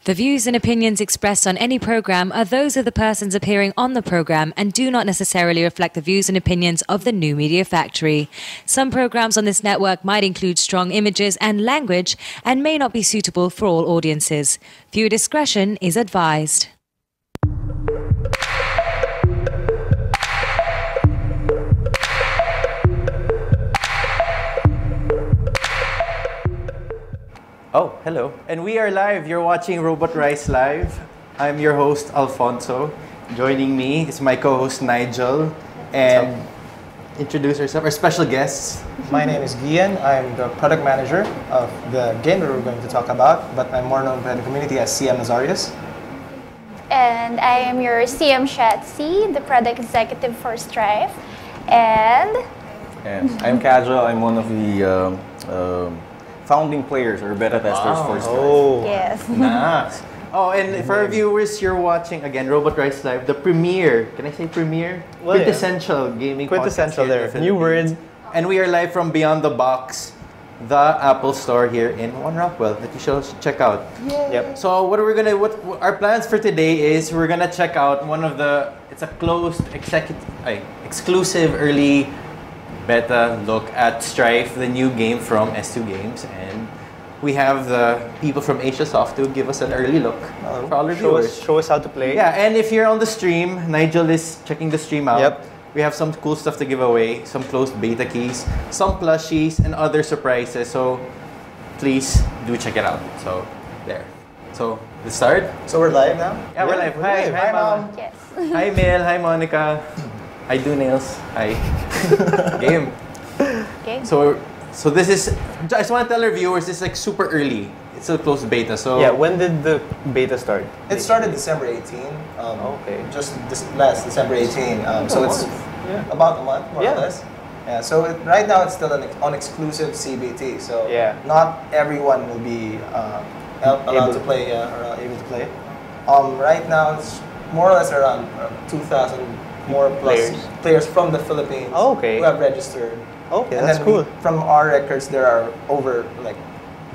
The views and opinions expressed on any program are those of the persons appearing on the program and do not necessarily reflect the views and opinions of the New Media Factory. Some programs on this network might include strong images and language and may not be suitable for all audiences. Viewer discretion is advised. Oh, hello. And we are live. You're watching RobotRice Live. I'm your host, Alfonso. Joining me is my co-host, Nigel. And introduce yourself, our special guests. My name is Gian. I'm the product manager of the game that we're going to talk about, but I'm more known by the community as S02E28. And I am your CM Shatsi, the product executive for Strife. And I'm Casual. I'm one of the founding players or beta testers for Strife. Oh, yes. Nice. Oh, and for our viewers, you're watching, again, RobotRice Live, the premiere. Can I say premiere? Well, yeah. Quintessential gaming Quintessential podcast here in there. the New Philippines. word. And we are live from Beyond the Box, the Apple Store here in One Rockwell that you should check out. Yep. So what our plans for today is we're gonna check out one of the, it's a closed exclusive early beta look at Strife, the new game from S2 Games, and we have the people from Asia Soft to give us an early look for all our viewers. Show us how to play. Yeah, and if you're on the stream, Nigel is checking the stream out. Yep. We have some cool stuff to give away, some closed beta keys, some plushies, and other surprises. So please do check it out. So there. So let's start. So we're live now? Yeah, we're live. Hi, Mom. Yes. Hi, Mel. Hi, Monica. I do nails. Hi. Game. Okay. So this is, I just want to tell our viewers, this is like super early. It's still closed beta. So Yeah, when did the beta start? It started December 18. Okay. Just this last December 18. So it's about a month, more or less. Yeah. So right now it's still on exclusive CBT. So not everyone will be allowed to play or able to play. Right now it's more or less around 2,000 more plus players from the Philippines who have registered. Okay, And that's then cool. From our records, there are over like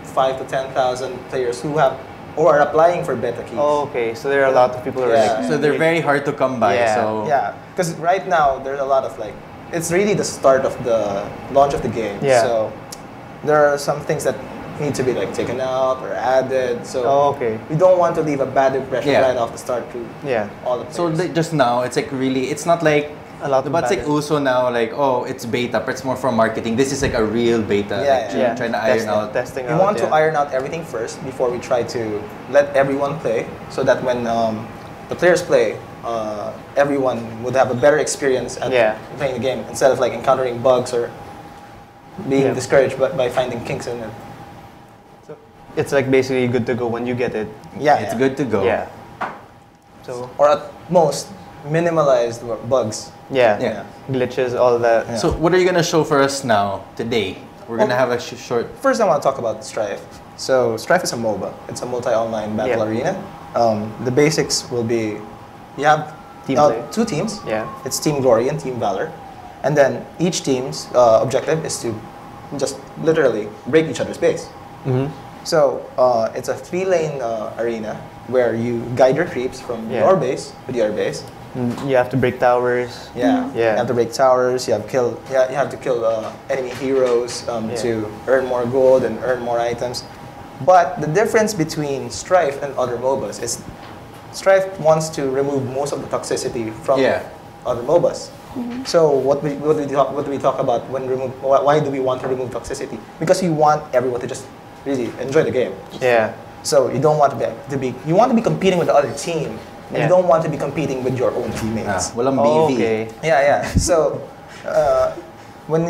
5,000 to 10,000 players who are applying for beta keys. Okay, so there are a lot of people who are like... So they're very hard to come by. Yeah. So Yeah, because right now there's a lot of it's really the start of the launch of the game. Yeah. So there are some things that need to be taken out or added. So we don't want to leave a bad impression right off the start to all the players. So just now, it's like really, it's not like a lot of but it's like uso now, it's beta, but it's more for marketing. This is like a real beta. Trying to iron out. Testing we want to iron out everything first before we try to let everyone play, so that when the players play, everyone would have a better experience at playing the game instead of encountering bugs or being discouraged by finding kinks in it. So it's basically good to go when you get it. It's good to go. Yeah. So or at most minimalized bugs. Glitches, all that. Yeah. So what are you gonna show for us now today? We're gonna have a short. First, I want to talk about Strife. So Strife is a MOBA. It's a multi-online battle arena. The basics will be you have two teams. Yeah. It's Team Glory and Team Valor, and then each team's objective is to just literally break each other's base. So it's a 3-lane arena where you guide your creeps from your base to their base. You have to break towers. You have to break towers. You have to kill enemy heroes to earn more gold and earn more items. But the difference between Strife and other MOBAs is Strife wants to remove most of the toxicity from other MOBAs. So what do we talk about when why do we want to remove toxicity? Because you want everyone to just really enjoy the game. So you don't want to be you want to be competing with the other team. And you don't want to be competing with your own teammates. Walang BV. So when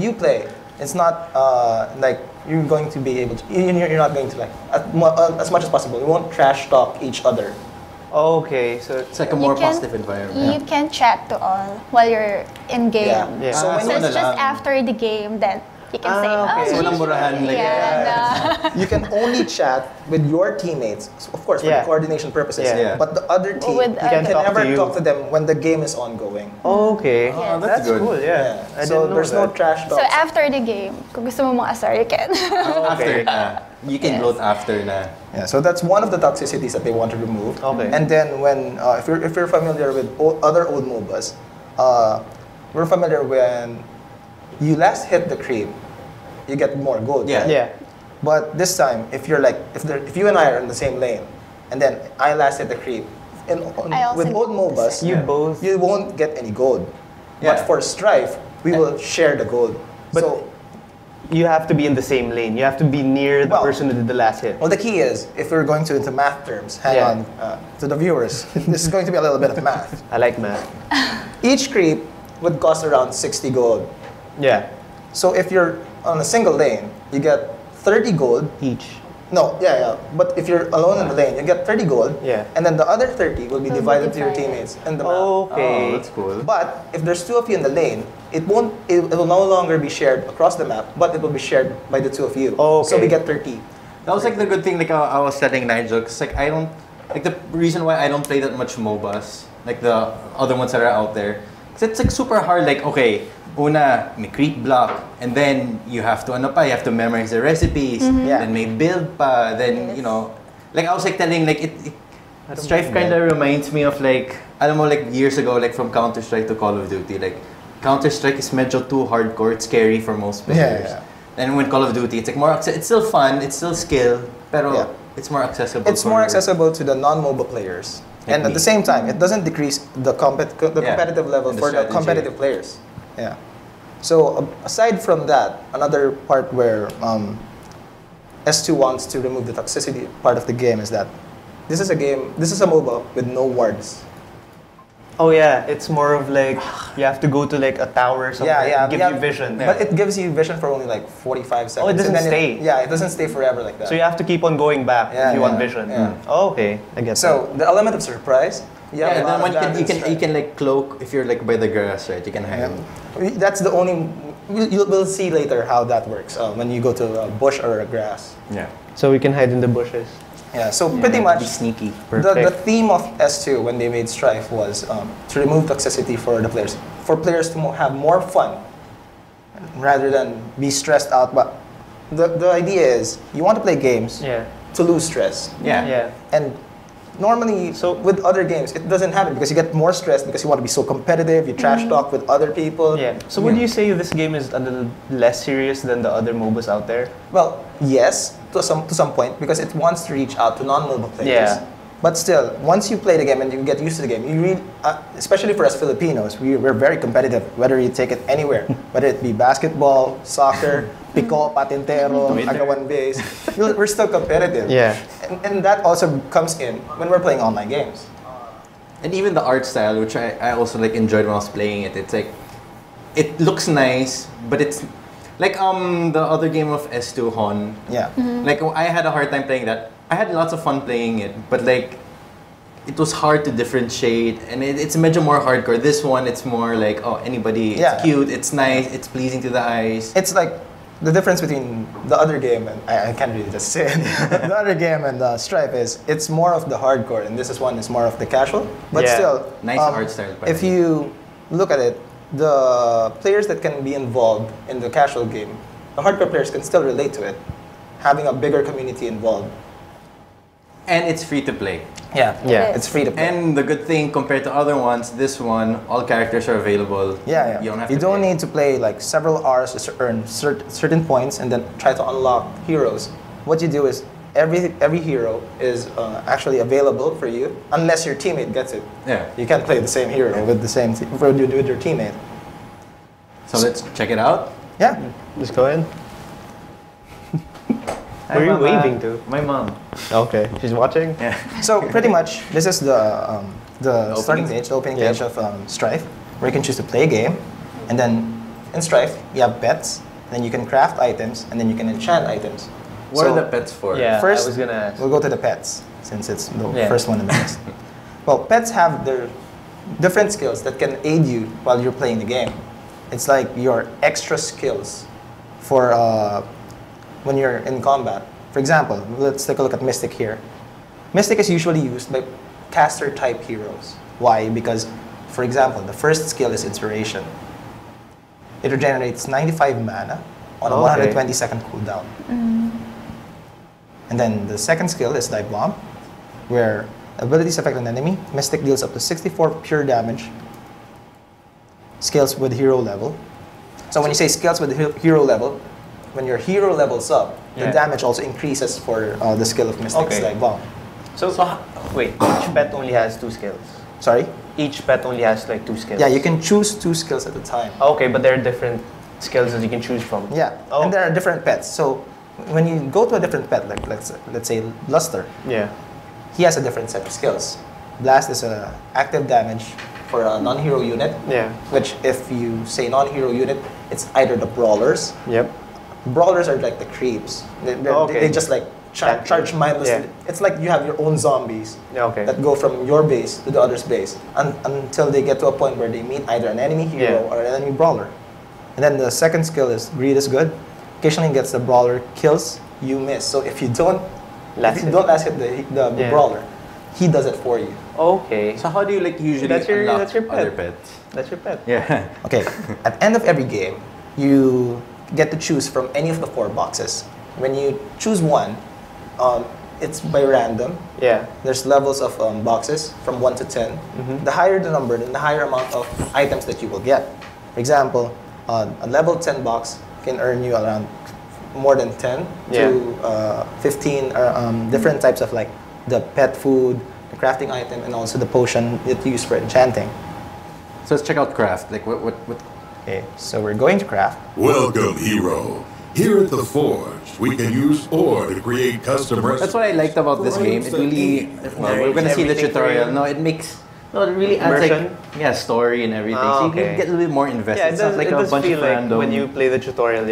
you play, it's not like you're going to be able to. You're not going to as much as possible. You won't trash talk each other. Okay, so it's like a more positive environment. You can chat to all while you're in game. So So it's just after the game that you can say, you can only chat with your teammates, of course, for coordination purposes. But the other team, you can never talk to them when the game is ongoing. Okay, that's good. Cool. So there's no trash talk. So after the game, kung gusto mo mga asar, you can. After. You can Yes. load after na. Yeah, so that's one of the toxicities that they want to remove. Okay. And then when if you're familiar with other old MOBAs, we're familiar when you last hit the creep, you get more gold. Yeah. right? Yeah. But this time, if you're like if you and I are in the same lane, and then I last hit the creep, I also with old did MOBAs, You both. you won't get any gold. Yeah. But for Strife, we will share the gold. But- So, You have to be in the same lane. You have to be near the Well- person who did the last hit. well, the key is if we're going to into math terms, hang Yeah. on to the viewers. This is going to be a little bit of math. I like math. Each creep would cost around 60 gold. Yeah. So if you're on a single lane, you get 30 gold. Each. No, yeah. But if you're alone in the lane, you get 30 gold. Yeah. And then the other 30 will be Will be divided to your divided. teammates in the map. Okay. Oh, that's cool. But if there's two of you in the lane, it will no longer be shared across the map, but it will be shared by the two of you. Oh, So okay. we get 30. That was like the good thing. Like I was telling Nigel, cause like I don't like the reason why I don't play that much MOBAs, like the other ones that are out there. Cause it's like super hard. Like okay, una may creep block, and then you have to ano pa, you have to memorize the recipes. Yeah. Then may build pa. Then you know, like I was like telling like it Strife kind of reminds me of like alam mo like years ago like from Counter Strike to Call of Duty like. Counter Strike is medyo too hardcore. It's scary for most players. Yeah. And when Call of Duty, it's like more. It's still fun. It's still skill, pero Yeah. it's more accessible. It's more for- accessible to the non-MOBA players. Like And at me. the same time, it doesn't decrease the competitive level And the for the strategy. competitive players. Yeah. So aside from that, another part where S2 wants to remove the toxicity part of the game is that this is a MOBA with no wards. Oh yeah, it's more of like you have to go to like a tower or something. and give you vision. But it gives you vision for only like 45 seconds. doesn't and then stay. It doesn't stay forever like that. So you have to keep on going back Yeah, if you want yeah, vision. yeah. Oh, okay, I get So the element of surprise. Yeah, and then a lot when of that you in can Strife. like cloak if you're like by the grass, right? You can hide. Yeah. That's the only. We'll see later how that works when you go to a bush or a grass. Yeah. that. So we can hide in the bushes. Yeah. So pretty much Be sneaky. the Perfect. theme of S2 when they made Strife was to remove toxicity for the players, for players to have more fun rather than be stressed out. But the idea is you want to play games Yeah. to lose stress, Yeah. Yeah. and normally with other games it doesn't happen because you get more stressed because you want to be so competitive. You trash talk with other people. Yeah. So would you say this game is a little less serious than the other MOBAs out there? Well, yes, to some point, because it wants to reach out to non-mobile players. Yeah. But still, once you play the game and you get used to the game, you really, especially for us Filipinos, we're very competitive. Whether you take it anywhere, whether it be basketball, soccer, pico, patintero, agawan base, we're still competitive. Yeah. And that also comes in when we're playing online games. And even the art style, which I also like enjoyed when I was playing it. It's like it looks nice, but it's like the other game of S2 Hon. Yeah. Like I had a hard time playing that. I had lots of fun playing it, but like it was hard to differentiate, and it's medyo more hardcore. This one, it's more like anybody. It's Yeah. cute, it's nice, it's pleasing to the eyes. It's like the difference between the other game and I can't really just say it. The other game and Stripe is it's more of the hardcore, and this is more of the casual. But Yeah. still, Nice art style, by If the way. you look at it, the players that can be involved in the casual game, the hardcore players can still relate to it, having a bigger community involved. And it's free to play. Yeah, Yeah. it's free to play. And the good thing compared to other ones, this one, all characters are available. Yeah. You don't have You to don't pay. need to play like several hours to earn certain points and then try to unlock heroes. What you do is every hero is actually available for you unless your teammate gets it. Yeah. You can't play the same hero with the same with your teammate. So let's check it out. Yeah. Just go in. Where are you waving to? My mom. Okay. She's watching? Yeah. So pretty much this is the starting opening. page, the opening Yeah. page of Strife, where you can choose to play a game, and then in Strife you have pets, then you can craft items, and then you can enchant items. What So- are the pets for? Yeah. First, I was gonna ask. we'll go to the pets since it's the Yeah. first one in the list. Well, pets have their different skills that can aid you while you're playing the game. It's like your extra skills for when you're in combat. For example, let's take a look at Mystic here. Mystic is usually used by caster type heroes. Why? Because, for example, the first skill is Inspiration. It regenerates 95 mana on a Okay. 120-second cooldown. And then the second skill is Dive Bomb, where abilities affect an enemy. Mystic deals up to 64 pure damage. Scales with hero level. So when you say scales with hero level, when your hero levels up, the damage also increases for the skill of Mystic's Dive Bomb. So wait, each pet only has 2 skills. Sorry? Each pet only has like 2 skills. Yeah, you can choose 2 skills at a time. Okay, but there are different skills that you can choose from. Yeah, and there are different pets. So when you go to a different pet, like let's say Luster, he has a different set of skills. Blast is a active damage for a non-hero unit. Yeah. Which, if you say non-hero unit, it's either the brawlers. Yep. Brawlers are like the creeps. They just like charge mindlessly. Yeah. It's like you have your own zombies that go from your base to the other's base until they get to a point where they meet either an enemy hero or an enemy brawler. And then the second skill is Greed is Good. Occasionally gets the brawler kills, you miss. So if you don't last hit the brawler, he does it for you. Okay. So how do you like usually unlock other pets? That's your pet. Yeah. Okay. At the end of every game, you get to choose from any of the 4 boxes. When you choose one, it's by random. Yeah. There's levels of boxes from 1 to 10. The higher the number, then the higher amount of items that you will get. For example, a level 10 box can earn you around more than 10 to 15 different types of like the pet food, the crafting item, and also the potion that you use for enchanting. So let's check out craft. Like what? Okay, so we're going to craft. Welcome, hero. Here at the Forge, we can use ore to create custom recipes. That's what I liked about this game. It really, we're gonna see the tutorial. No, it really adds like story and everything. So you can get a little bit more invested. Yeah, it's not like it a does bunch feel of like random. when you play the tutorial.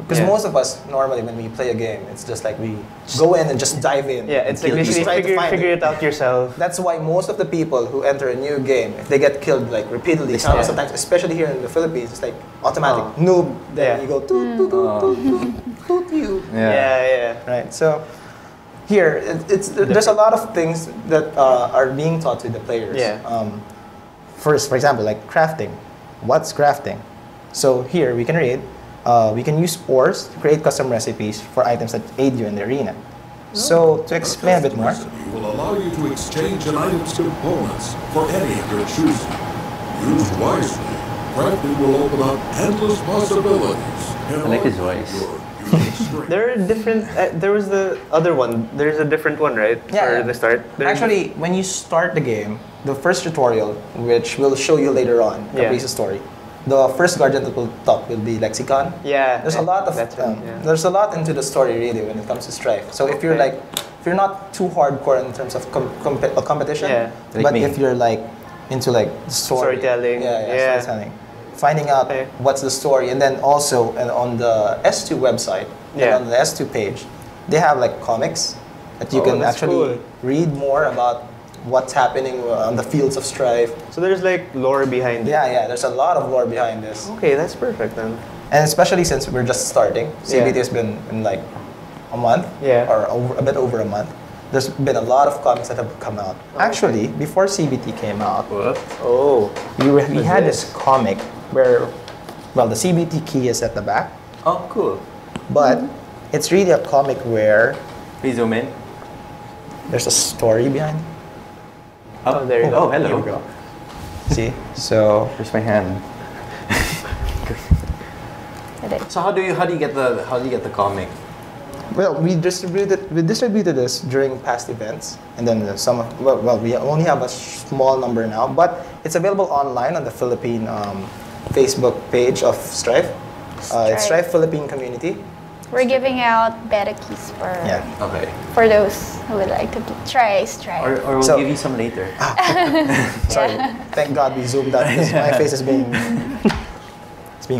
Because most of us normally when we play a game, it's just like we go in and just dive in. Yeah, it's like literally figure it out yourself. That's why most of the people who enter a new game, if they get killed like repeatedly, sometimes, especially here in the Philippines, it's like automatic noob. Then you go toot toot toot toot you. Yeah. Right. So here, there's a lot of things that are being taught to the players. Yeah. First, for example, like crafting. What's crafting? So here we can read. We can use ores to create custom recipes for items that aid you in the arena. So to explain a bit more, recipe will allow you to exchange an item's components for any of your choosing. Used wisely, crafting will open up endless possibilities. I like his voice. There are different. There was the other one. There's a different one, right? For the start. Actually, when you start the game, the first tutorial, which we'll show you later on, Caprice's story. The first guardian that we'll talk will be Lexicon. Yeah. There's a lot of there's a lot into the story really when it comes to Strife. So if you're not too hardcore in terms of competition, but if you're like into like storytelling, storytelling, finding out what's the story, and then also on the S2 website, and on the S2 page, they have like comics that you can actually read more about what's happening on the fields of Strife. So there's like lore behind it. Yeah, there's a lot of lore behind this. Okay, that's perfect then. And especially since we're just starting, CBT has been in like a month, or a bit over a month. There's been a lot of comics that have come out. Actually, before CBT came out, we had this comic where, the CBT key is at the back. Oh, cool. But it's really a comic where... Please zoom in. There's a story behind it. Oh, there you go. Oh, hello. Here we go. See? So... Here's my hand. So how do you get the comic? Well, we distributed this during past events, and then we only have a small number now, but it's available online on the Philippine Facebook page of Strife. It's Strife Philippine Community. We're giving out beta keys for those who would like to try Strife. Or we'll give you some later. Sorry. Thank God we zoomed out because my face is being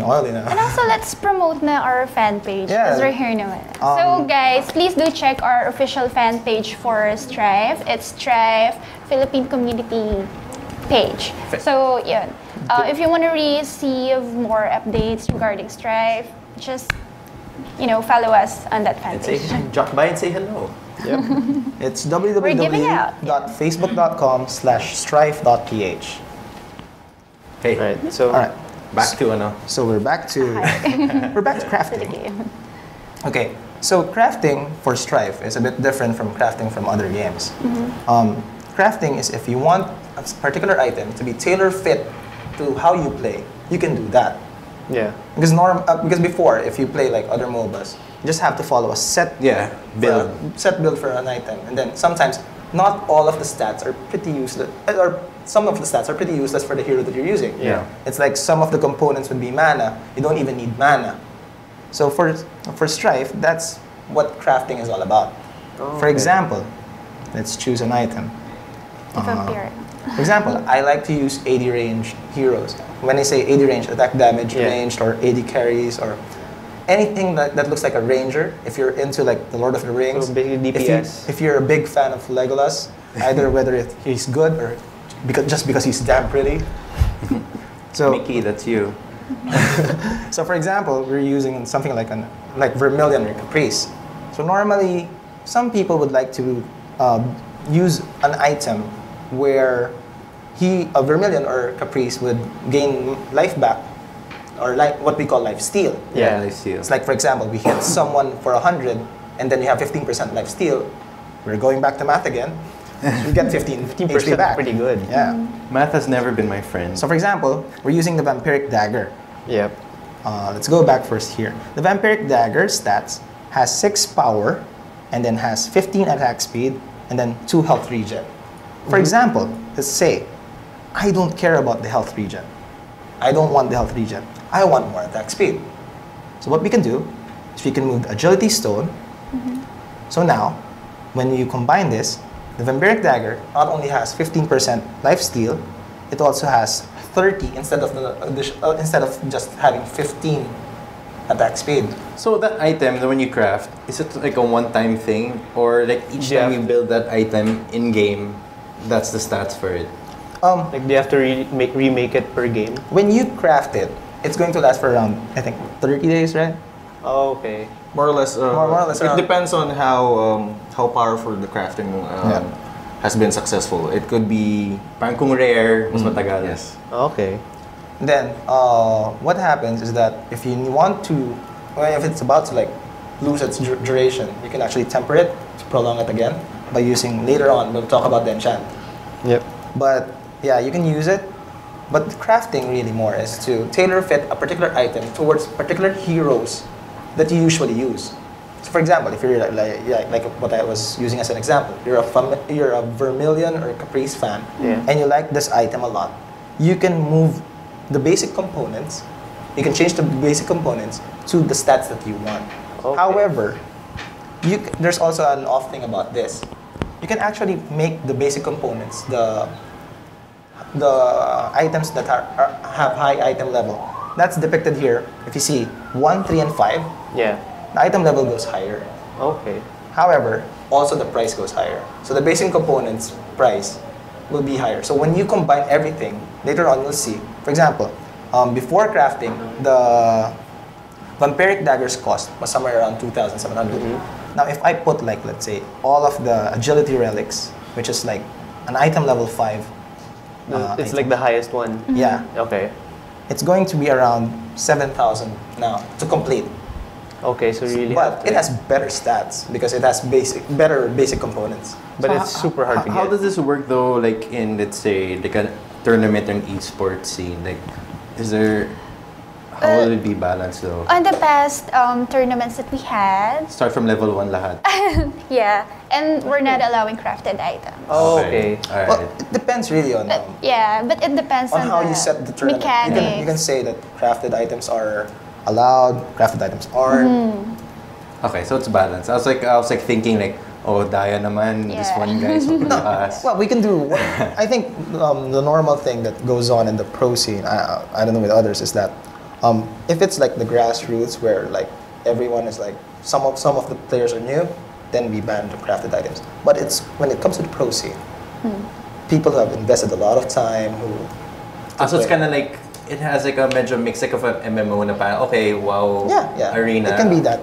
oily now. And also, let's promote our fan page because we're here naman. So guys, please do check our official fan page for Strife. It's Strife Philippine Community page. So if you want to receive more updates regarding Strife, just follow us on that fan page. Drop by and say hello. Yep. It's www.facebook.com/strife.ph. Hey. Right. So all right. Back to So we're back to crafting. Okay. So crafting for Strife is a bit different from crafting from other games. Crafting is if you want a particular item to be tailor-fit to how you play, you can do that. Yeah. Because before, if you play like other MOBAs, you just have to follow a set build for an item, and then sometimes not all of the stats are pretty useless, or some of the stats are pretty useless for the hero that you're using. Yeah. It's like some of the components would be mana. You don't even need mana. So for Strife, that's what crafting is all about. Oh, for example, let's choose an item. For example, I like to use 80 range heroes. When I say 80 range, attack damage ranged, or 80 carries, or anything that looks like a ranger. If you're into like the Lord of the Rings, so basically DPS. If you're a big fan of Legolas, either whether he's good or just because he's damn pretty. So Mickey, that's you. So for example, we're using something like Vermilion or Caprice. So normally, some people would like to use an item where a Vermilion or Caprice would gain life back, or like what we call life steal. Yeah, life steal. It's like, for example, we hit someone for 100, and then you have 15% life steal. We're going back to math again. We get 15% HP back. Pretty good. Yeah. Math has never been my friend. So for example, we're using the Vampiric Dagger. Yep. Let's go back first here. The Vampiric Dagger stats has 6 power, and then has 15 attack speed, and then 2 health regen. For example, let's say, I don't care about the health regen. I don't want the health regen. I want more attack speed. So what we can do is we can move the Agility Stone. So now, when you combine this, the Vampiric Dagger not only has 15% life steal, it also has 30 instead of just having 15 attack speed. So that item, when you craft, is it like a one-time thing, or like each time you build that item in game, that's the stats for it? Like, do you have to remake it per game? When you craft it, it's going to last for around, I think, 30 days, right? Oh, okay. More or less. More or less. It depends on how powerful the crafting has been successful. It could be Parang kung rare, mas matagal. Yes. Okay. Then what happens is that if you want to, if it's about to like lose its duration, you can actually temper it to prolong it again by using, later on we'll talk about the enchant. Yep. But yeah, you can use it. But the crafting really more is to tailor fit a particular item towards particular heroes that you usually use. So for example, if you're like what I was using as an example, you're a Vermilion or a Caprice fan, and you like this item a lot, you can move the basic components, you can change the basic components to the stats that you want. Okay. However, there's also an off thing about this. You can actually make the basic components, the items that have high item level. That's depicted here. If you see 1, 3, and 5, yeah, the item level goes higher. Okay. However, also the price goes higher. So the basic components price will be higher. So when you combine everything, later on you'll see. For example, before crafting, the Vampiric Dagger's cost was somewhere around 2,700. Now if I put like, let's say, all of the agility relics, which is like an item level 5. It's like the highest one. Yeah. Okay. It's going to be around 7,000 now to complete. Okay, so really. But it has better stats because it has better basic components. But So it's super hard to get. How does this work though? Like in, let's say, like a tournament or an esports scene, like, is there? How will it be balanced though? On the past tournaments that we had, Start from level 1 lahat. yeah, and we're not allowing crafted items. Oh, okay. Alright. Well, it depends really on Yeah, but it depends on how the you set the tournament. mechanics. You can say that crafted items are allowed, crafted items aren't. Okay, so it's balanced. I was like thinking like, oh, daya naman, this Yeah. one guy so malakas. Well, we can do. I think the normal thing that goes on in the pro scene, I don't know with others, is that if it's like the grassroots where like everyone is like some of the players are new, then we ban the crafted items. But it's when it comes to the pro scene, people who have invested a lot of time So it's kind of like it has like a medyo mix like of an MMO na parang okay, wow, yeah, arena. It can be that.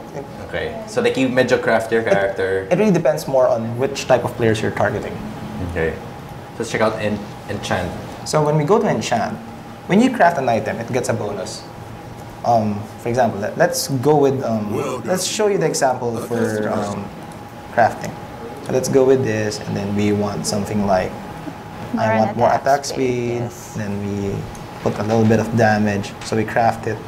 Okay, so like you medyo craft your character. It really depends more on which type of players you're targeting. Okay, so let's check out enchant. So when we go to enchant, when you craft an item, it gets a bonus. For example, let's go with, let's show you the example for crafting. So let's go with this, and then we want something like, I want more attack speed, yes. then we put a little bit of damage, so we craft it.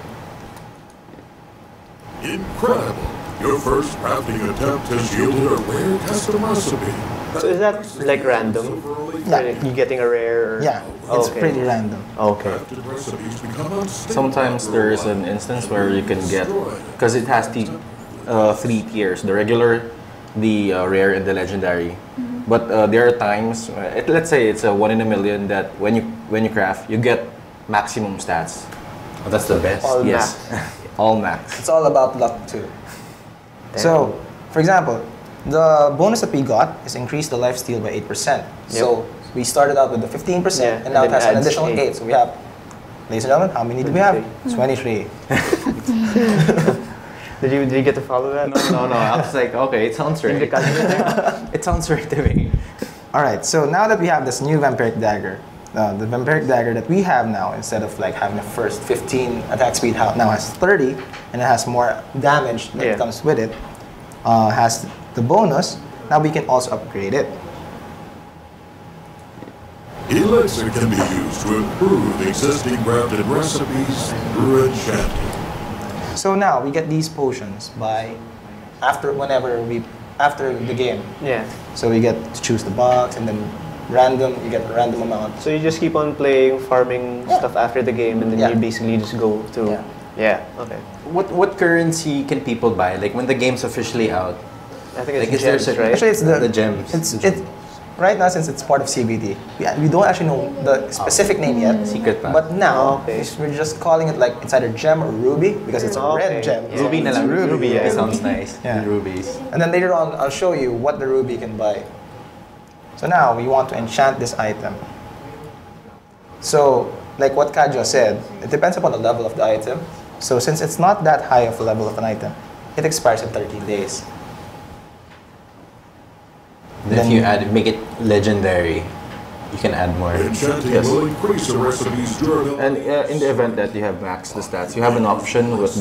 Incredible! Your first crafting attempt has yielded a rare custom recipe. So is that like random? Yeah. You getting a rare? Or? Yeah, it's pretty random. Okay. Sometimes there is an instance where you can get, because it has the 3 tiers, the regular, the rare, and the legendary. But there are times, let's say it's a 1 in a million, that when you craft, you get maximum stats. Oh, that's the best. All Yes, all max. It's all about luck too. So, for example, the bonus that we got is increase the lifesteal by 8%. So we started out with the 15%, and now it has an additional 8. So we have, ladies and gentlemen, how many do we have? 23. Did you get to follow that? No. I was like, okay, it sounds right. It sounds right to me. All right. So now that we have this new vampiric dagger, the vampiric dagger that we have now, instead of like having the first 15 attack speed, now has 30, and it has more damage that comes with it. Has the bonus. Now we can also upgrade it. Elixir can be used to improve existing crafted recipes through enchanting. So now we get these potions by after the game. Yeah. So we get to choose the box, and then you get a random amount. So you just keep on playing, farming stuff after the game, and then you basically just go to. Yeah. Okay. What currency can people buy? Like when the game's officially out? I think it's like, gems, right? Actually, it's the gems. It's right now, since it's part of CBD. We don't actually know the specific name yet. Secret pa. But now we're just calling it like it's either gem or ruby because it's a red gem. Yeah. Ruby na lang. Ruby sounds nice. Yeah. Rubies. And then later on, I'll show you what the ruby can buy. So now we want to enchant this item. So like what Kadjo said, it depends upon the level of the item. So since it's not that high of a level of an item, it expires in 13 days. Then if you make it legendary, you can add more. Enchanting will increase a recipe's durability. And in the event that you have maxed the stats, you have an option which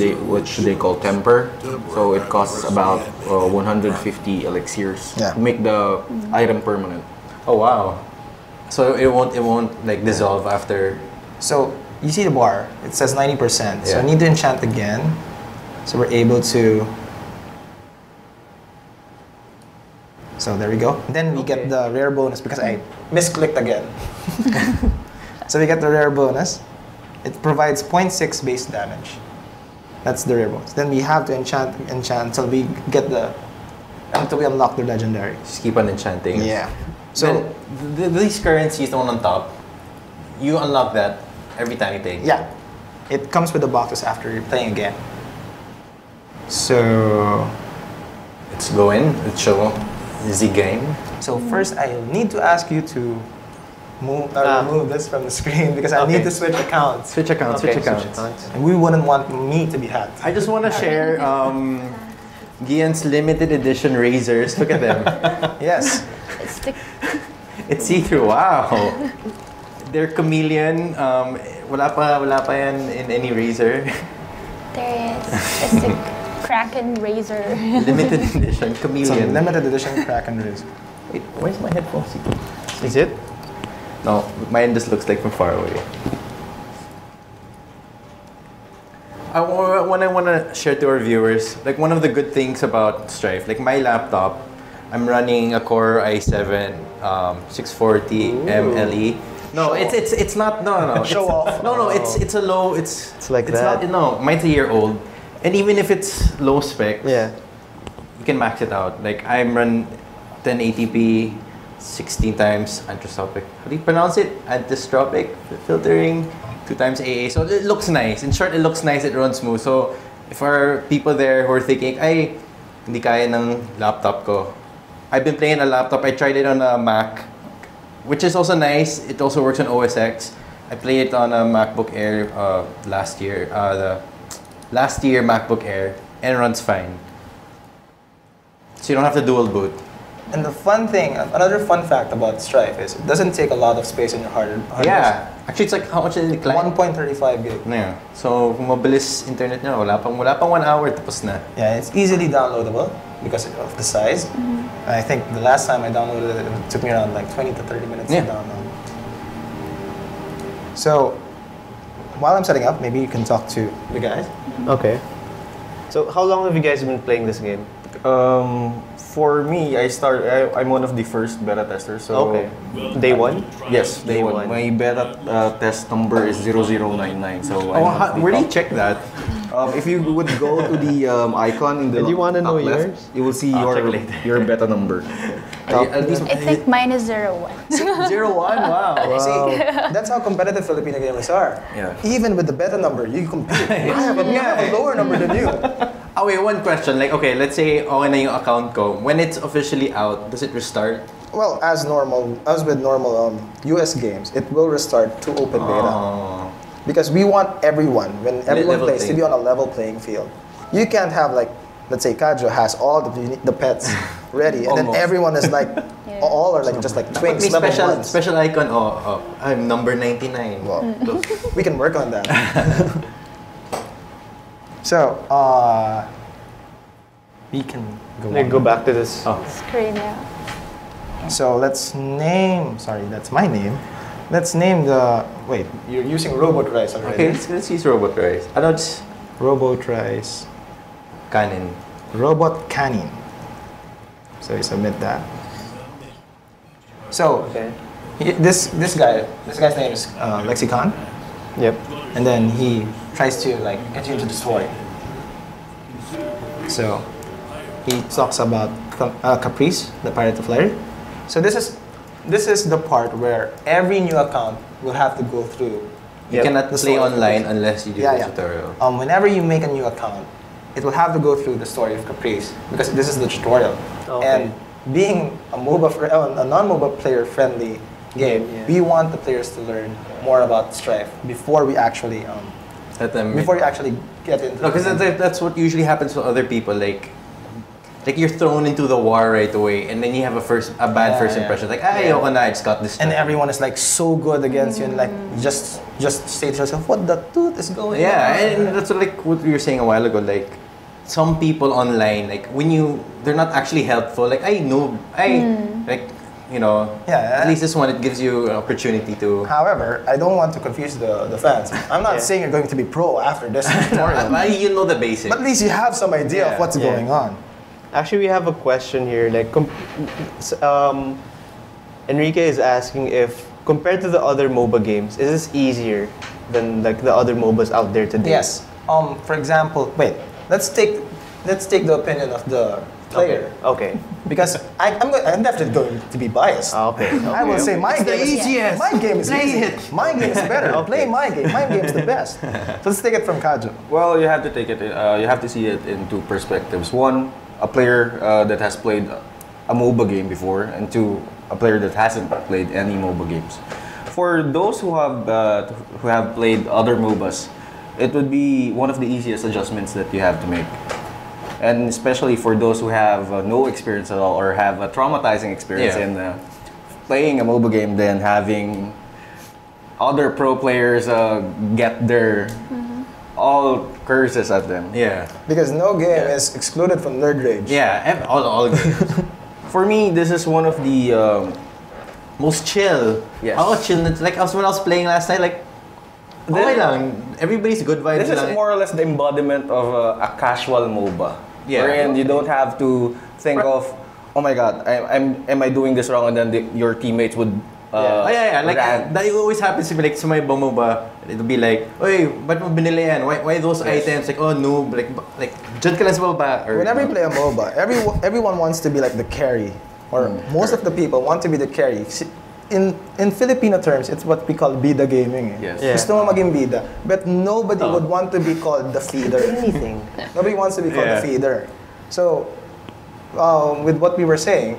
they call temper. So it costs about 150 elixirs to make the item permanent. Oh wow! So it won't like dissolve after. So you see the bar, it says 90%. So I need to enchant again. So we're able to. So there we go. Then we get the rare bonus because I misclicked again. So we get the rare bonus. It provides 0.6 base damage. That's the rare bonus. Then we have to enchant until we get until we unlock the legendary. Just keep on enchanting. Yeah. So these currencies, the one on top, you unlock that every time you take. Yeah. It comes with the boxes after you're playing again. So let's go in. Let's show the game. So first, I need to ask you to remove this from the screen because I need to switch accounts. Switch accounts. And we wouldn't want me to be hacked. I just want to share Gian's limited edition razors. Look at them. Yes. It's see-through. Wow. They're chameleon. Wala pa yan in any razor. There is. It's the Kraken razor. Limited edition chameleon. So limited edition Kraken razor. Wait, where's my headphones? Is it? No, mine just looks like from far away. I want to share to our viewers, like one of the good things about Strife, like my laptop, I'm running a Core i7 640 MLE. No, it's not. No. Show off. No. It's a low. It's like that. Not, no, mine's a year old, and even if it's low spec, you can max it out. Like I run 1080p, 16 times anisotropic. How do you pronounce it? Anisotropic filtering, 2 times AA. So it looks nice. In short, it looks nice. It runs smooth. So if our people there who are thinking, ay, hindi kaya ng laptop ko. I've been playing a laptop. I tried it on a Mac, which is also nice. It also works on OS X. I played it on a MacBook Air last year. The last year MacBook Air, and it runs fine. So you don't have to dual boot. And the fun thing, another fun fact about Strife is it doesn't take a lot of space in your hard disk. Yeah. Actually, it's like how much is the client? 1.35 gig. Yeah. So, kung mabilis internet nyo, wala pang 1 hour, tapos na. Yeah, it's easily downloadable because of the size. I think the last time I downloaded it, it took me around like 20 to 30 minutes to download. So, while I'm setting up, maybe you can talk to the guys. Okay. So, how long have you guys been playing this game? For me, I'm one of the first beta testers. So okay. Day one? Yes, day one. My beta test number is 0099. So where do you check that? If you would go to the icon in the do you want to know left, yours? you will see your beta number. I think mine is 01. 01? Wow. See, that's how competitive Filipino gamers are. Yeah. Even with the beta number, you compete. I have a lower number than you. Oh wait, one question. Like, okay, let's say okay na yung account ko. When it's officially out, does it restart? Well, as with normal US games, it will restart to open beta. Because we want everyone, when everyone plays, to be on a level playing field. You can't have like, let's say Kadjo has all the pets ready, and then everyone is like, all are like just like twinks level ones. Special icon. I'm number 99. Well, we can work on that. So, we can go back to this screen now. So let's name. Sorry, that's my name. Let's name the. Wait, you're using RobotRice already. Okay, let's use RobotRice. RobotRice. Canin. Robot Canin. So you submit that. So this guy's name is Lexicon. Yep. And then he tries to like get you into the story. So he talks about Caprice, the pirate of Larry. So this is the part where every new account will have to go through. You cannot play online unless you do the tutorial. Whenever you make a new account, it will have to go through the story of Caprice because this is the tutorial. Okay. And being a non-MOBA player friendly game, we want the players to learn more about Strife before we actually get into. No, because that's what usually happens to other people. Like you're thrown into the war right away, and then you have a bad first impression. Like, ayoko na, I just got this. And everyone is like so good against you, and like just say to yourself, what the toot is going on? Yeah, and that's what you were saying a while ago. Like, some people online, like they're not actually helpful. Like, at least this one, it gives you an opportunity to. However, I don't want to confuse the fans. I'm not saying you're going to be pro after this tutorial. You know the basics. But at least you have some idea of what's going on. Actually, we have a question here. Like, Enrique is asking if, compared to the other MOBA games, is this easier than like the other MOBAs out there today? Yes. For example, let's take the opinion of the player. Okay. Because I'm definitely going to be biased. Okay. I will say my game is easiest. My game is easy. My game is better. Play my game. My game is the best. So let's take it from Kadjo. Well, you have to take it. You have to see it in two perspectives. One, a player that has played a MOBA game before, and two, a player that hasn't played any MOBA games. For those who have played other MOBAs, it would be one of the easiest adjustments that you have to make. And especially for those who have no experience at all or have a traumatizing experience in playing a MOBA game, then having other pro players get their all curses at them. Yeah. Because no game is excluded from Nerd Rage. Yeah, all games. For me, this is one of the most chill. Yes. How chill? Like when I was playing last night, like okay lang. Everybody's good vibes. This is more or less the embodiment of a casual MOBA. Yeah. Wherein you don't have to think of, oh my god, am I doing this wrong? And then your teammates would. Like that always happens to me. Like sa may MOBA, it'll be like, "Oy, ba't mo binili yan? Why those items?" Like, "Oh noob." Like dyan ka lang sa baba. Whenever you play a MOBA, everyone wants to be like the carry, or most of the people want to be the carry. In Filipino terms, it's what we call bida gaming. Yes. Gusto mo maging bida, but nobody would want to be called the feeder. Anything. Nobody wants to be called the feeder. So, with what we were saying,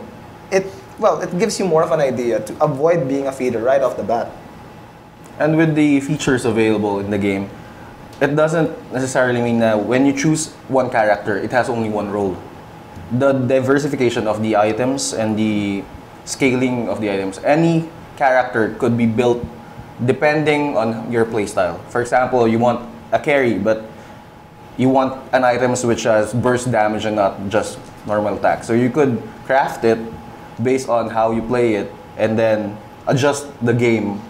it gives you more of an idea to avoid being a feeder right off the bat. And with the features available in the game, it doesn't necessarily mean that when you choose one character, it has only one role. the diversification of the items and the scaling of the items. Any character could be built depending on your playstyle. For example, you want a carry, but you want an items which has burst damage and not just normal attack. So you could craft it based on how you play it and then adjust the game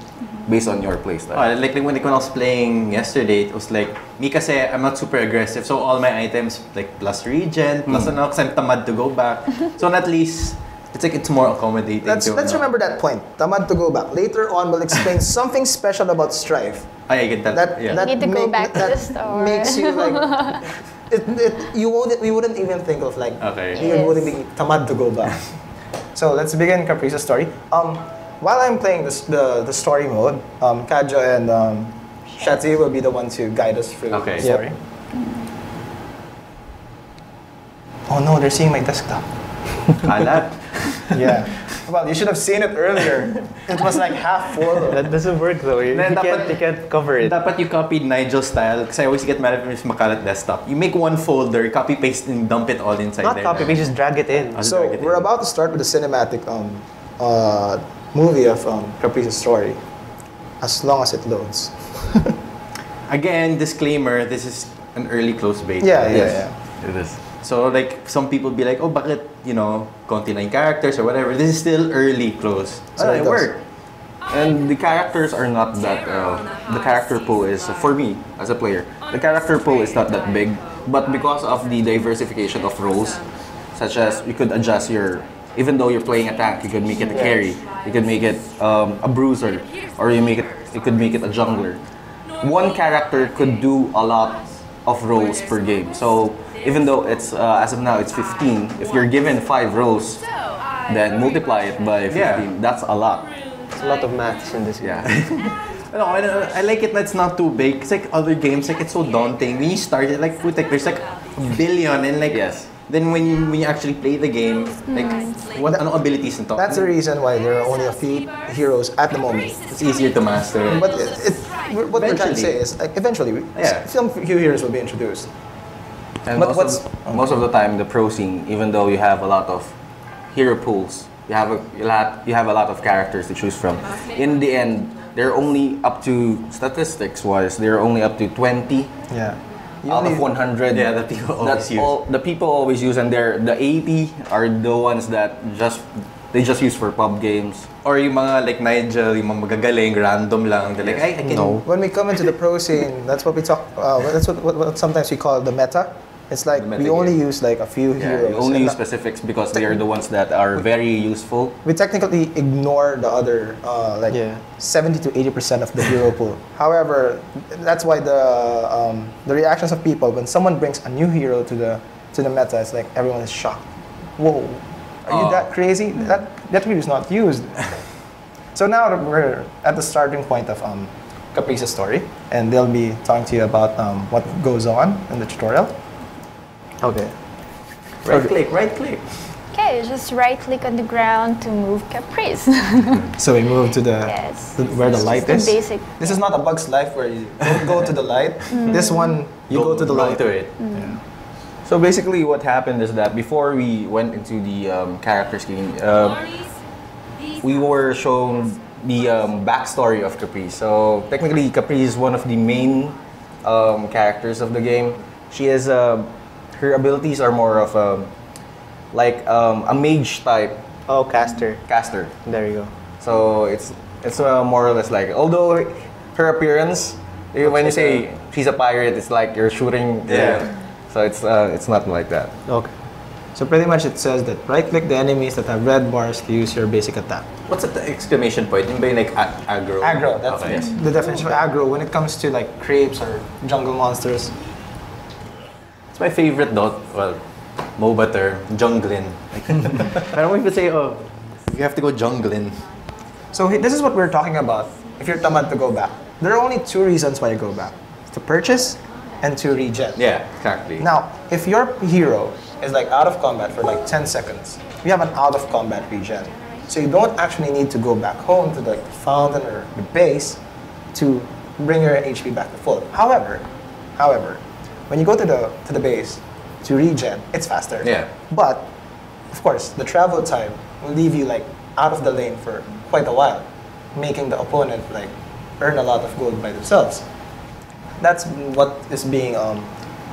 based on your playstyle. Like when I was playing yesterday, it was like, me kasi I'm not super aggressive, so all my items like plus regen, plus ano, kasi I'm tamad to go back. So at least, it's like it's more accommodating. Let's remember that point. Tamad to go back. Later on, we'll explain something special about Strife. I get that. You need to go back to the store. Makes you like we wouldn't even think of like you wouldn't be tamad to go back. So let's begin Caprice's story. While I'm playing the story mode, Kadjo and Shatzi will be the one to guide us through the story. Oh no, they're seeing my desktop. Yeah. Well, you should have seen it earlier. It was like half full. That doesn't work though. You can't cover it. Dapat you copied Nigel's style because I always get mad at his makalat desktop. You make one folder, copy paste and dump it all inside there. Not copy paste, just drag it in. So we're about to start with the cinematic movie of Caprice's story. As long as it loads. Again, disclaimer, this is an early close beta. Yeah. It is. So like some people be like, oh, bakit, konti na yung characters or whatever. This is still early close. So it worked. And the characters are not that, the character pool is, for me as a player, the character pool is not that big. But because of the diversification of roles, such as you could adjust even though you're playing attack, you could make it a carry, you could make it a bruiser, or you could make it a jungler. One character could do a lot of roles per game. So even though it's as of now it's 15, if you're given 5 roles, then multiply it by 15. Yeah. That's a lot. It's a lot of maths in this game. Yeah. No, I like it that it's not too big. It's like other games, like it's so daunting. When you start it, like there's like a billion, and like then when you actually play the game, like what abilities and That's the reason why there are only a few heroes at the moment. It's easier to master. But what we're trying to say is, like, eventually, some few heroes will be introduced. And most of the time, the pro scene, even though you have a lot of hero pools, you have a lot of characters to choose from. In the end, they're only up to statistics-wise, they're only up to 20. Yeah. Out of 100. Yeah, that people always use. The people always use, and the 80 are the ones that they just use for pub games. Or yung mga like Nigel, yung mga magagaling, random lang. They're like, I can. No. When we come into the pro scene, that's what we talk. That's what sometimes we call the meta. It's like we only use like a few heroes. You only use specifics because they are the ones that are very useful. We technically ignore the other 70 to 80% of the hero pool. However, that's why the reactions of people when someone brings a new hero to the meta, it's like everyone is shocked. Whoa, are you that crazy? That hero is not used. So now we're at the starting point of Caprice's story, and they'll be talking to you about what goes on in the tutorial. Okay. Right click. Okay, just right click on the ground to move Caprice. So we move to where the light is. Basic. This is not a Bug's Life where you go to the light. This one, you go to the light. To it. Yeah. So basically what happened is that before we went into the character scheme, we were shown the backstory of Caprice. So technically Caprice is one of the main characters of the game. She is her abilities are more of a mage type. Oh, caster. There you go. So it's more or less like, although her appearance, when you say she's a pirate, it's like you're shooting. So it's not like that. Okay. So pretty much it says that right-click the enemies that have red bars to use your basic attack. What's the exclamation point? Yung ba yung like aggro? Aggro. That's the definition of aggro when it comes to like creeps or jungle monsters. My favorite MOBA term, junglin. I don't even say, you have to go junglin. So this is what we're talking about. If you're tamad to go back, there are only 2 reasons why you go back: to purchase and to regen. Yeah, exactly. Now, if your hero is like out of combat for like 10 seconds, we have an out of combat regen. So you don't actually need to go back home to like the fountain or the base to bring your HP back to full. However, when you go to the base, to regen, it's faster. Yeah. But, of course, the travel time will leave you like out of the lane for quite a while, making the opponent like earn a lot of gold by themselves. That's what is being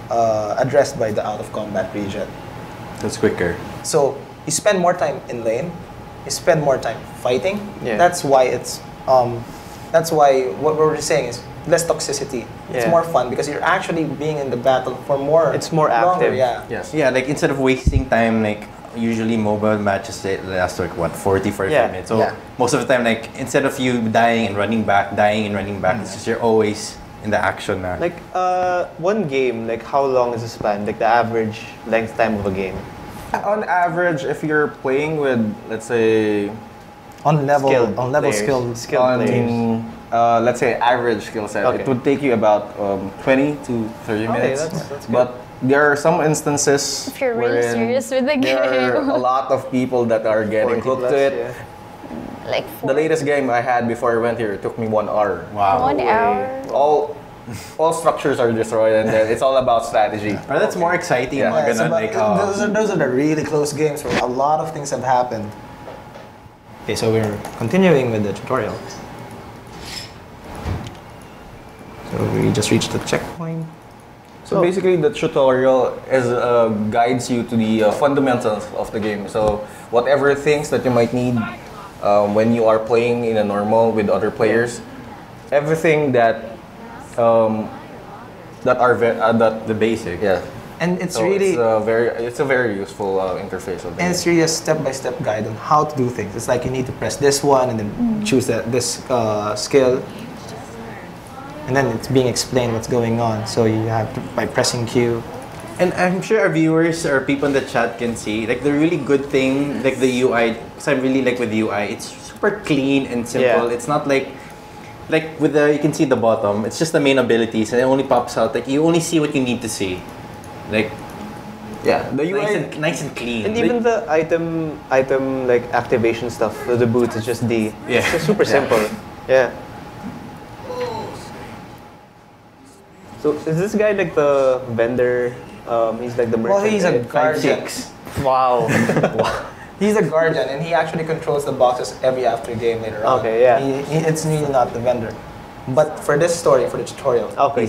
addressed by the out of combat regen. That's quicker. So you spend more time in lane, you spend more time fighting. Yeah. That's why it's that's why what we're saying is less toxicity. It's Yeah. more fun because you're actually being in the battle for more. It's more longer, active. Yeah. Yes. Yeah, like instead of wasting time, like usually mobile matches they last like what 45 Yeah. minutes. So Yeah. most of the time, like instead of you dying and running back, it's just you're always in the action now. Like one game, like how long is the span? Like the average length time of a game? On average, if you're playing with, let's say, On level players. skill. on players. let's say average skill set, Okay. it would take you about 20 to 30 minutes. that's good. But there are some instances If you're really wherein serious with the there are game. a lot of people that are getting 40 hooked plus, to it. yeah. Like The latest game I had before I went here, it took me 1 hour. Wow. 1 hour. All structures are destroyed, and then it's all about strategy. But that's more exciting. Yeah. Mga Yeah, it's ganun, about- like, those are the really close games where a lot of things have happened. Okay, so we're continuing with the tutorial. So we just reached the checkpoint. So basically, the tutorial guides you to the fundamentals of the game. So whatever things that you might need when you are playing in a normal with other players, everything that the basic. yeah. And it's So really it's a very useful interface of the and game. it's really a step-by-step guide on how to do things. It's like you need to press this one and then choose this skill. And then it's being explained what's going on. So you have to, by pressing Q. And I'm sure our viewers or people in the chat can see, like the really good thing, like the UI, because I'm really like with UI, it's super clean and simple. Yeah. It's not like with the, you can see the bottom, it's just the main abilities and it only pops out, like you only see what you need to see. Like, Yeah, the UI nice and clean. And even the item like activation stuff, the boots is just D. Yeah. It's just super simple. Yeah. So is this guy like the vendor? He's like the merchant. Well, he's a right? guardian. 5'6". Wow. He's a guardian, and he actually controls the boxes every after game later on. Okay, yeah. It's really not the vendor. But for this story, for the tutorial, Okay,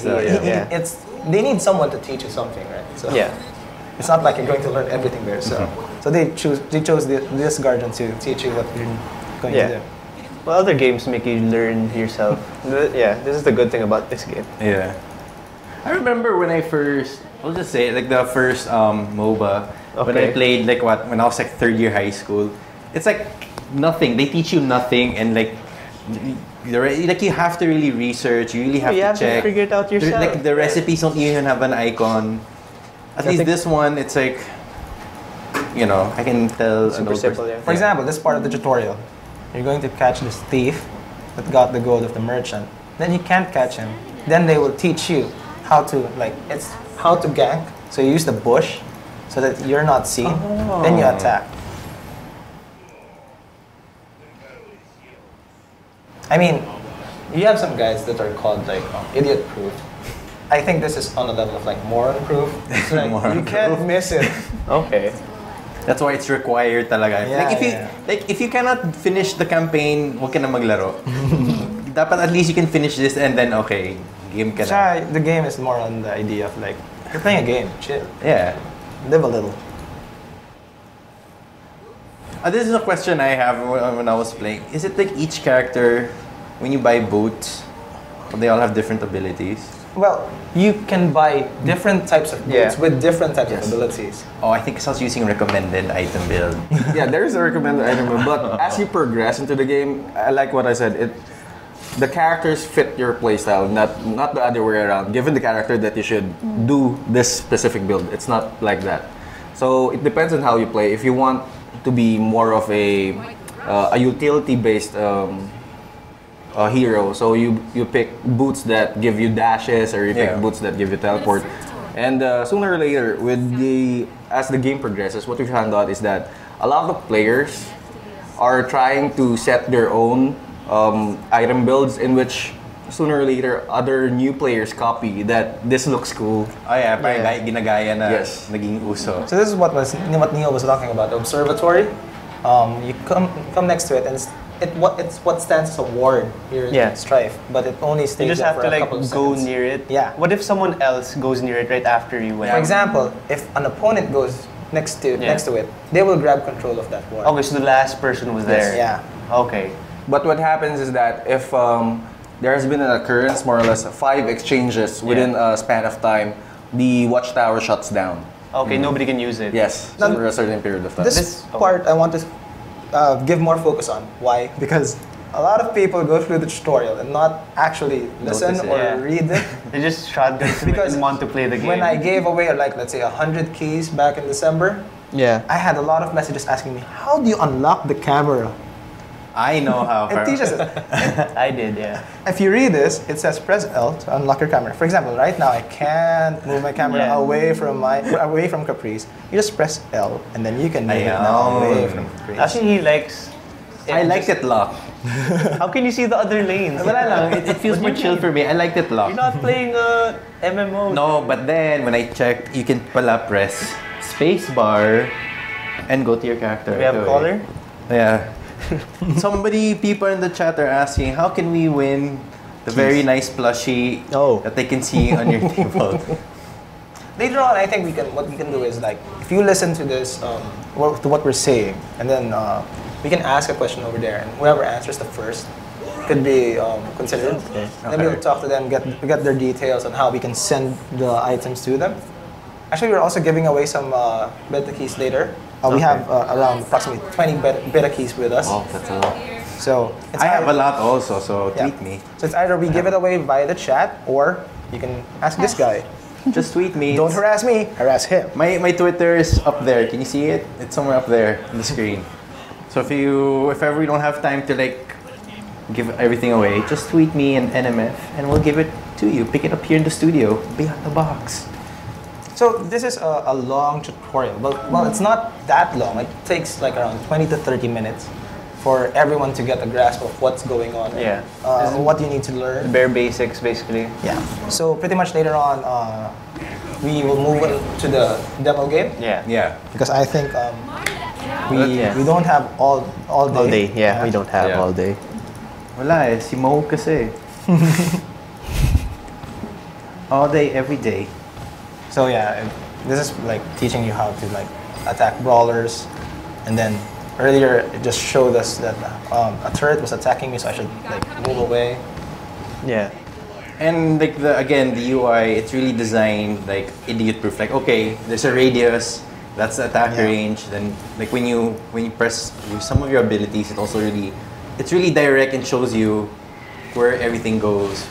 they need someone to teach you something, right? So Yeah. it's not like you're going to learn everything there. So they chose this guardian to teach you what you're going to do. Well, other games make you learn yourself. Yeah, this is the good thing about this game. Yeah. I remember when I first, I'll just say, like the first MOBA, when I Okay. played, like when I was like third year high school, it's like nothing. They teach you nothing and like you have to really research, you really have You to have check. to figure it out yourself. Like the recipes don't even have an icon. At least this one, it's like, you know, I can tell. Super simple, yeah. For example, this part of the tutorial, you're going to catch this thief that got the gold of the merchant. Then you can't catch him. Then they will teach you how to how to gank. So you use the bush so that you're not seen. Then you attack. I mean, you have some guys that are called like idiot proof. I think this is on a level of like moron proof. So like, you can't miss it. Okay. That's why it's required talaga. Yeah, If you cannot finish the campaign, huwag ka na maglaro. Dapat at least you can finish this and then okay, game ka na. Tsaka, the game is more on the idea of like, you're playing a game, chill, Yeah. live a little. This is a question I have when I was playing. Is it like each character, when you buy boots, they all have different abilities? Well, you can buy different types of boots Yeah. with different types Yes. of abilities. Oh, I think I was using recommended item build. Yeah, there is a recommended item, but as you progress into the game, I like what I said. The characters fit your playstyle, not the other way around. Given the character that you should do this specific build, it's not like that. So it depends on how you play. If you want to be more of a utility-based hero, so you pick boots that give you dashes, or you pick boots that give you teleport. And sooner or later, as the game progresses, what we've found out is that a lot of players are trying to set their own item builds in which sooner or later, other new players copy that this looks cool. Oh yeah, parang ginagaya na Yes. naging uso. So this is what Neil was talking about. The observatory. You come next to it, and it's what stands as a ward here in Strife, but it only stays You just there have for to a couple of go seconds. near it. Yeah. What if someone else goes near it right after you went? For example, if an opponent goes next to it, they will grab control of that ward. Okay, so the last person was there. Yeah. Okay. But what happens is that if there has been an occurrence, more or less 5 exchanges within a span of time, the watchtower shuts down. Okay, nobody can use it. Yes, Now, for a certain period of time. This part I want to give more focus on. Why? Because a lot of people go through the tutorial and not actually listen or read it. They just shotgun through it and want to play the game. When I gave away, like, let's say 100 keys back in December, I had a lot of messages asking me, how do you unlock the camera? I know how. It teaches it. I did, yeah. If you read this, it says press L to unlock your camera. For example, right now I can't move my camera away from Caprice. You just press L and then you can move it now away from Caprice. Actually, he likes. I like it locked. How can you see the other lanes? Wala lang, it feels more chill for me. I liked it locked. You're not playing a MMO. No, but then when I checked, you can pala press spacebar and go to your character. Do we have a caller? Yeah. People in the chat are asking, how can we win the very nice plushie that they can see on your table? Later on, I think what we can do is, like, if you listen to this, to what we're saying, and then we can ask a question over there, and whoever answers the first could be considered. And then we'll talk to them, get their details on how we can send the items to them. Actually, we're also giving away some beta keys later. We have around approximately 20 beta keys with us. Oh, that's a lot. So I have a lot also, so tweet me. So it's either we give it away via the chat, or you can ask this guy. Just tweet me. Don't harass me, harass him. My Twitter is up there. Can you see it? It's somewhere up there on the screen. So if ever you don't have time to give everything away, just tweet me an NMF and we'll give it to you. Pick it up here in the studio, beyond the box. So this is a long tutorial. Well, it's not that long. It takes like around 20 to 30 minutes for everyone to get a grasp of what's going on. Yeah. What you need to learn. The bare basics, basically. Yeah. So pretty much later on, we will move to the demo game. Yeah. Yeah. Because I think we don't have all day. All day, yeah. We don't have all day. Wala eh, si Mo kasi. All day, every day. So yeah, this is like teaching you how to attack brawlers, and then earlier it just showed us that a turret was attacking me, so I should move away. Yeah. And the UI, it's really designed idiot-proof. Like, okay, there's a radius, that's the attack range. Then when you press some of your abilities, it's really direct and shows you where everything goes.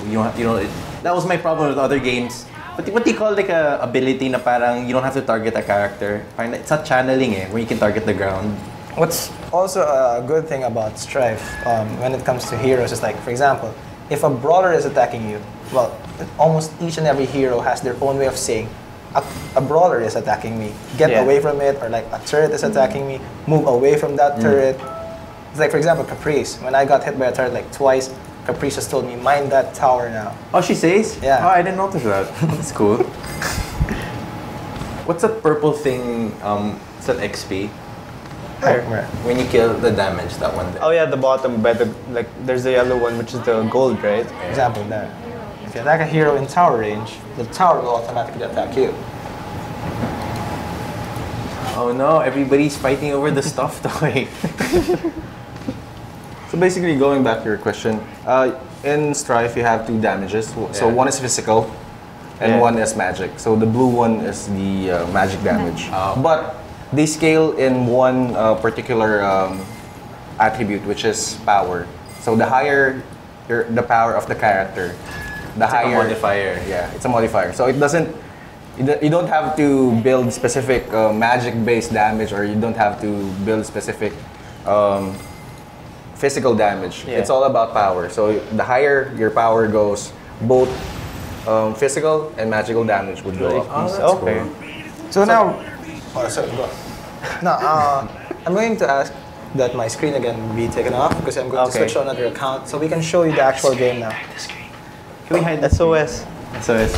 That was my problem with other games. What do you call a ability na parang you don't have to target a character? It's not channeling where you can target the ground. What's also a good thing about Strife when it comes to heroes is, for example, if a brawler is attacking you, well, almost each and every hero has their own way of saying, a brawler is attacking me, get away from it, or a turret is attacking me, move away from that turret. It's for example, Caprice. When I got hit by a turret Twice, Caprice has told me, mind that tower now. Oh, she says? Yeah. Oh, I didn't notice that. That's cool. What's that purple thing? Is that XP? Where? When you kill the damage, that one there. Oh yeah, the bottom, by there's the yellow one, which is the gold, right? For example, there. If you attack a hero in tower range, the tower will automatically attack you. Oh no, everybody's fighting over the stuff toy. So basically, going back to your question, in Strife you have 2 damages. So one is physical, and one is magic. So the blue one is the magic damage. But they scale in one particular attribute, which is power. So the higher the power of the character, the higher a modifier. Yeah, it's a modifier. So it doesn't. You don't have to build specific magic-based damage, or you don't have to build specific physical damage. Yeah. It's all about power. So the higher your power goes, both physical and magical damage would go up. Oh, okay. Cool. So now, I'm going to ask that my screen again be taken off because I'm going to switch to another account so we can show you the actual game now. Can we hide the SOS. SOS.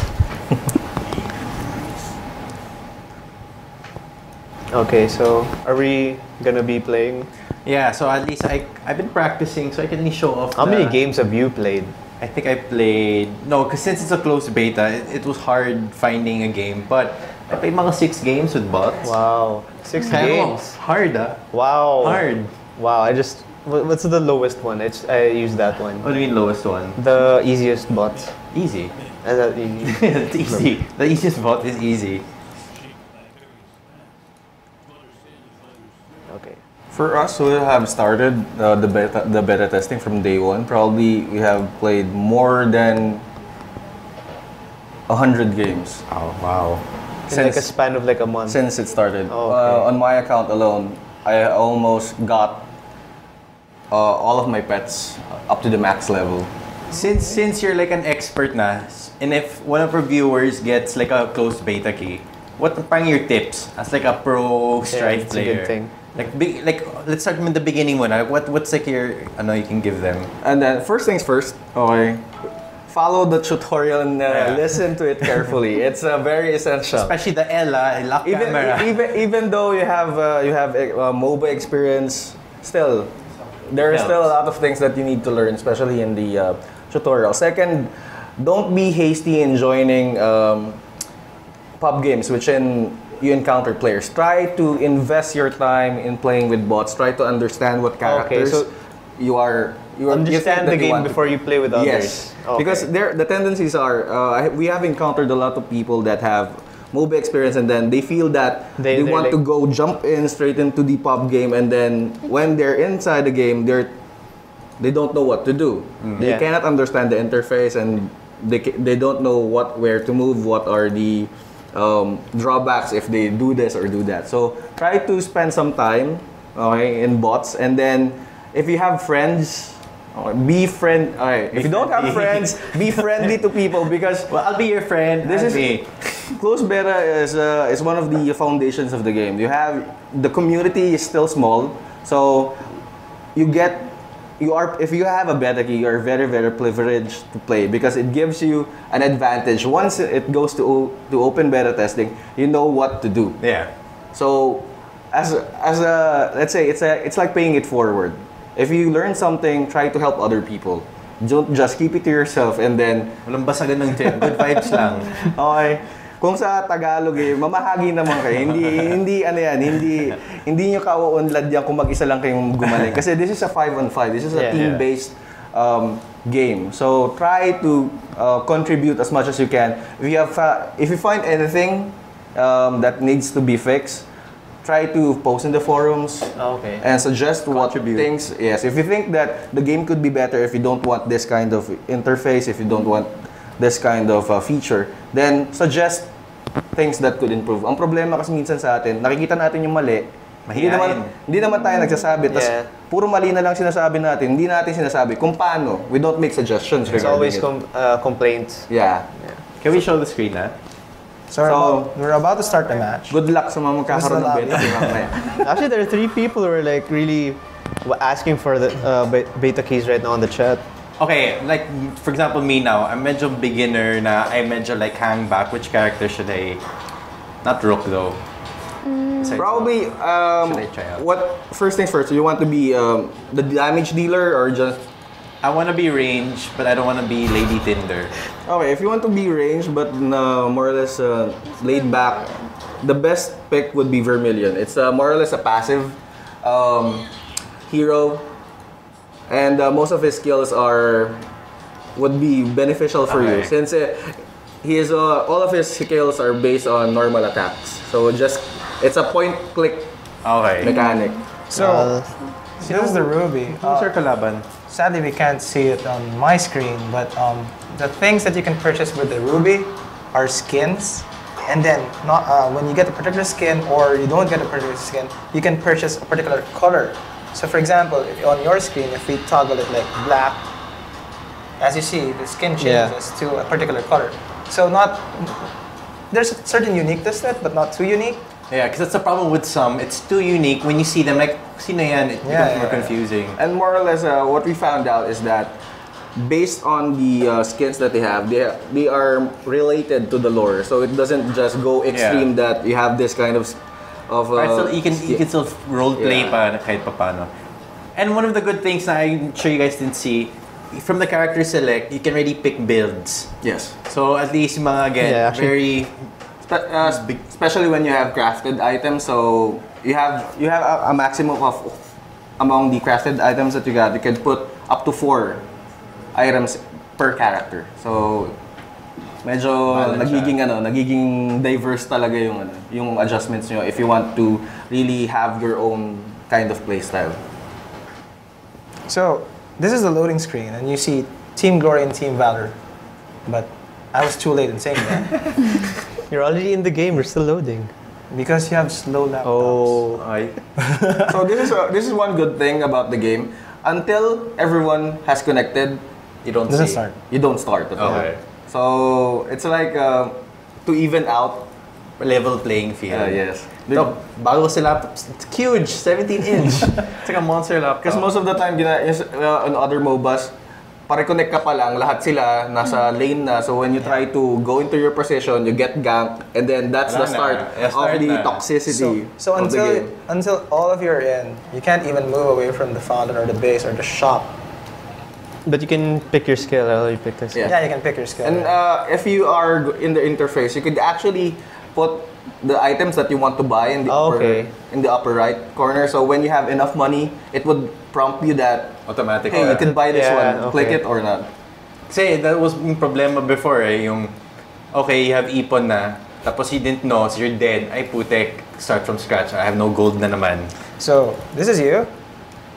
Okay, so are we gonna be playing? Yeah, so at least I've been practicing so I can show off. How many games have you played? I think I played... No, because since it's a closed beta, it was hard finding a game. But I played mga 6 games with bots. Wow, 6 games. Hard, ah. Wow. Hard. Wow, what's the lowest one? I use that one. What do you mean lowest one? The easiest bots. Easy. That easy. It's easy. The easiest bot is easy. Okay. For us who have started the beta testing from day one, probably we have played more than 100 games. Oh, wow. In like a span of like a month. Since it started. Oh, okay. On my account alone, I almost got all of my pets up to the max level. Since you're like an expert na, and if one of our viewers gets like a closed beta key, what are your tips as like a pro Strife it's player? a good thing. Like let's start from the beginning one. What's like your you can give them? And then first things first, okay, follow the tutorial and listen to it carefully. It's very essential. Especially the lock camera. Even though you have MOBA experience, still there are still a lot of things that you need to learn, especially in the tutorial. Second, don't be hasty in joining pub games, which you encounter players. Try to invest your time in playing with bots. Try to understand what characters you understand the game before you play with others. Yes, okay. because the tendencies are we have encountered a lot of people that have MOBA experience and then they feel that they want like, to go jump in straight into the pub game, and then when they're inside the game they don't know what to do. They cannot understand the interface, and they don't know where to move, what are the drawbacks if they do this or do that. So try to spend some time in bots, and then if you have friends, be friend. If you don't have friends, be friendly to people, because I'll be your friend. This is me. Closed beta is one of the foundations of the game. The community is still small, so if you have a beta key, you are very, very privileged to play, because it gives you an advantage. Once it goes to open beta testing, you know what to do. Yeah. So, let's say it's like paying it forward. If you learn something, try to help other people. Don't just keep it to yourself and then walang basagan ng tip. Good vibes lang. Okay. Kung sa Tagalog mamahagi naman kayo. Hindi niyo kauunlad yan kung mag-isa lang kayong gumaling. Kasi this is a 5-on-5. This is a team-based game. So try to contribute as much as you can. If you find anything that needs to be fixed, try to post in the forums and suggest what things. Yes, if you think that the game could be better, if you don't want this kind of interface, if you don't want this kind of feature, then suggest things that could improve. Ang problema kasi minsan sa atin, nakikita natin yung mali, hindi naman tayo nagsasabi, tas puro mali na lang sinasabi natin, hindi natin sinasabi kung paano. We don't make suggestions. It's always complaints. Yeah. Can we show the screen na? So we're about to start the match. Good luck sa mga magkakaroon ng beta. Actually, there are 3 people who are like really asking for the beta keys right now on the chat. Okay, like for example, me now, I'm medyo beginner na, I medyo like hang back. Which character should I? Not Rook though. Probably. First things first. You want to be the damage dealer or just? I want to be range, but I don't want to be Lady Tinder. Okay, if you want to be range but more or less laid back, the best pick would be Vermilion. It's more or less a passive hero, and most of his skills would be beneficial for you, since all of his skills are based on normal attacks. So it's a point-click mechanic. So this is the Ruby. Who's our kalaban? Sadly, we can't see it on my screen, but the things that you can purchase with the Ruby are skins. And then when you get a particular skin or you don't get a particular skin, you can purchase a particular color. So for example, on your screen, if we toggle it like black, as you see, the skin changes to a particular color. So there's a certain uniqueness to it, but not too unique. Yeah, because that's the problem with some. It's too unique. When you see them, like, sino yan? It becomes more confusing. And more or less, what we found out is that based on the skins that they have, they are related to the lore. So it doesn't just go extreme that you have this kind of you can still role play pa kahit papano. And one of the good things that I'm sure you guys didn't see, from the character select, you can already pick builds. Yes. So at least mga again, very especially when you have crafted items. So you have a maximum of among the crafted items that you got. You can put up to 4 items per character. So medyo nagiging diverse talaga yung adjustments nyo if you want to really have your own kind of playstyle. So this is the loading screen, and you see Team Glory and Team Valor, but I was too late in saying that. You're already in the game. We're still loading. Because you have slow laptops. Oh, So this is one good thing about the game. Until everyone has connected, you don't start. You don't start. Okay. So it's like to even out level playing field. Yes. No, bago si laptops, it's huge, 17-inch. It's like a monster laptop. Because most of the time, on other MOBAs, pare-connect ka pa lang, lahat sila nasa lane na. So when you try to go into your position, you get ganked, and then that's the start of the toxicity so of the game. Until all of you are in, you can't even move away from the fountain or the base or the shop. but you can pick your skill. You pick the skill. Yeah, you can pick your skill. And if you are in the interface, you could actually put the items that you want to buy in the upper right corner. So when you have enough money, it would prompt you that automatically. Hey, you can buy this one. Click it or not. Kasi that was yung problema before yung you have ipon na, tapos you didn't know, so you're dead. Ay putek, start from scratch. I have no gold na naman. So this is you.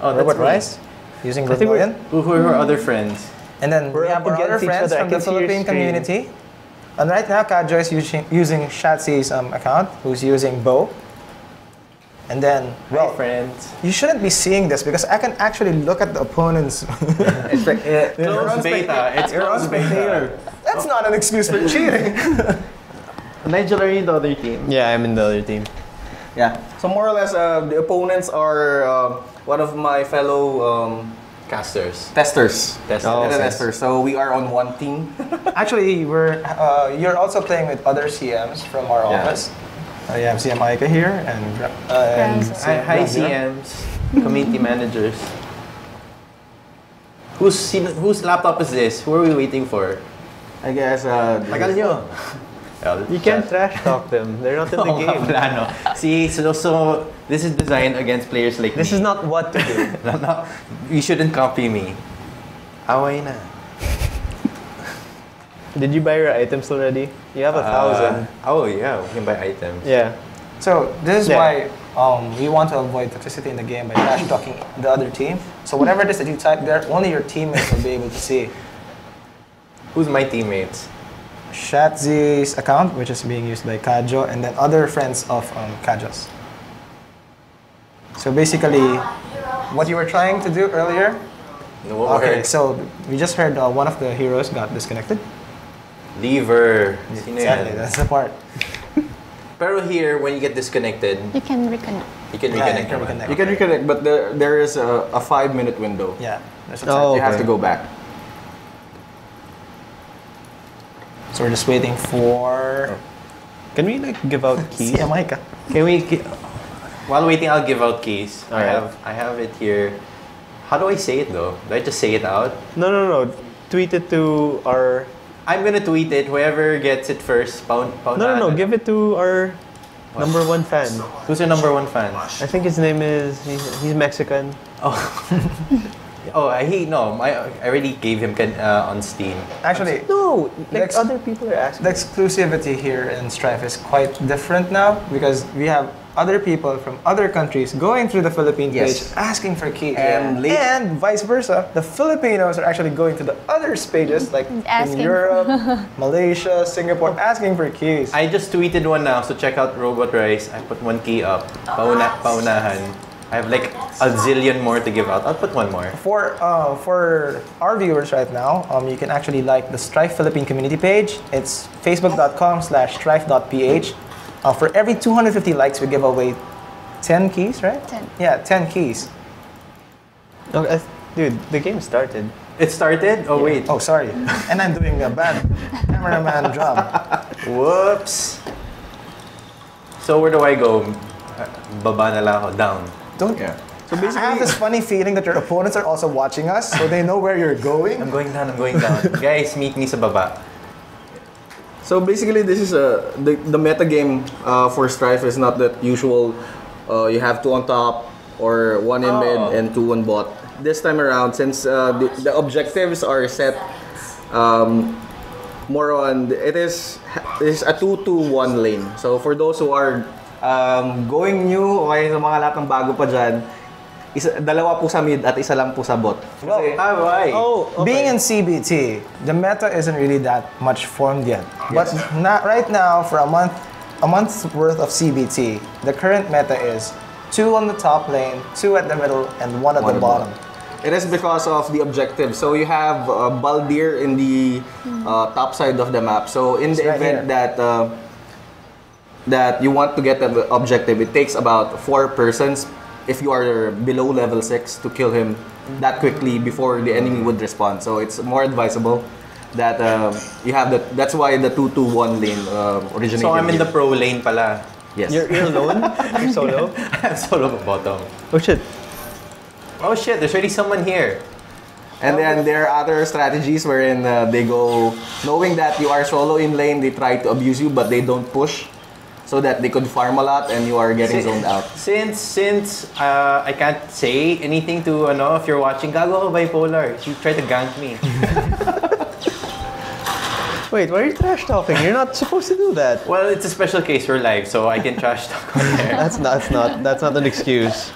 Oh, that's RobotRice. Using Gold Million. Who are other friends? And then we have our other friends from the Philippine community. And right now, Kajo is using Shatsy's account, who's using Bo. And then, well, friends. You shouldn't be seeing this because I can actually look at the opponents. It's like closed beta. It's closed beta. That's not an excuse for cheating. Nigel, are you in the other team? Yeah, I'm in the other team. Yeah. So more or less, the opponents are one of my fellow testers. So we are on one team. Actually, you're also playing with other CMs from our office. You have CM Aika here and hi CMs, community managers. Whose laptop is this? Who are we waiting for? I guess. Tagal nyo. You can't trash talk them. They're not in the game. Plano. See, so this is designed against players like me. This is not what to do. No, you shouldn't copy me. Away na. Did you buy your items already? You have 1,000. Oh yeah, we can buy items. Yeah. So this is why we want to avoid toxicity in the game by trash talking the other team. So whatever it is that you type there, only your teammates will be able to see. Who's my teammates? Shatzy's account, which is being used by Kajo, and then other friends of Kajo's. So basically, what you were trying to do earlier. Okay, so we just heard one of the heroes got disconnected. Lever. Exactly, that's the part. Pero here, when you get disconnected, you can reconnect. You can reconnect. You can reconnect, but there is a 5-minute window. Yeah. You have to go back. So we're just waiting for. Can we give out keys? Yeah, Micah. Can we? While waiting, I'll give out keys. All right. I have it here. How do I say it though? Do I just say it out? No. Tweet it to our. I'm gonna tweet it. Whoever gets it first, pound. No. Give it to our number 1 fan. Who's your number 1 fan? I think his name is. He's Mexican. Oh. I already gave him on Steam. Actually, no. Other people are asking. The exclusivity here in Strife is quite different now because we have other people from other countries going through the Philippine page asking for keys. And vice versa, the Filipinos are actually going to the other pages like in Europe, Malaysia, Singapore, asking for keys. I just tweeted one now, so check out RobotRice. I put 1 key up. Paunahan. I have like a zillion more to give out. I'll put 1 more. For our viewers right now, you can actually like the Strife Philippine community page. It's facebook.com/strife.ph. For every 250 likes, we give away 10 keys, right? 10. Yeah, 10 keys. Okay, dude, the game started. It started? Oh, wait. Oh, sorry. And I'm doing a bad cameraman job. Whoops. So where do I go? Baba na lang ako, down. Don't. Yeah. So basically, I have this funny feeling that your opponents are also watching us, so they know where you're going. I'm going down. Guys, meet me sa baba. So basically, this is the meta game for Strife is not that usual. You have 2 on top or 1 in mid and 2 on bot. This time around, since the objectives are set more on it is a 2-2-1 lane. So for those who are going new, okay, sa mga lahat ng bago pa dyan, dalawa po sa mid at isa lang po sa bot. Why? Okay. Being in CBT, the meta isn't really that much formed yet. But right now, for a month's worth of CBT, the current meta is 2 on the top lane, 2 at the middle, and 1 at the bottom. It is because of the objective. So you have Baldir in the top side of the map. So in the event that you want to get the objective, it takes about 4 persons if you are below level 6 to kill him that quickly before the enemy would respond. So it's more advisable that you have that. That's why the 2-2-1 lane originated. So I'm in the pro lane pala. Yes. You're alone? You're solo? I'm solo bottom. Oh shit. Oh shit, there's already someone here. And then there are other strategies wherein they go, knowing that you are solo in lane, they try to abuse you, but they don't push, so that they could farm a lot and you are getting zoned out. Since I can't say anything to if you're watching, gago ako bipolar. You try to gank me. Wait, why are you trash talking? You're not supposed to do that. Well, it's a special case. We're live, so I can trash talk on there. That's not an excuse.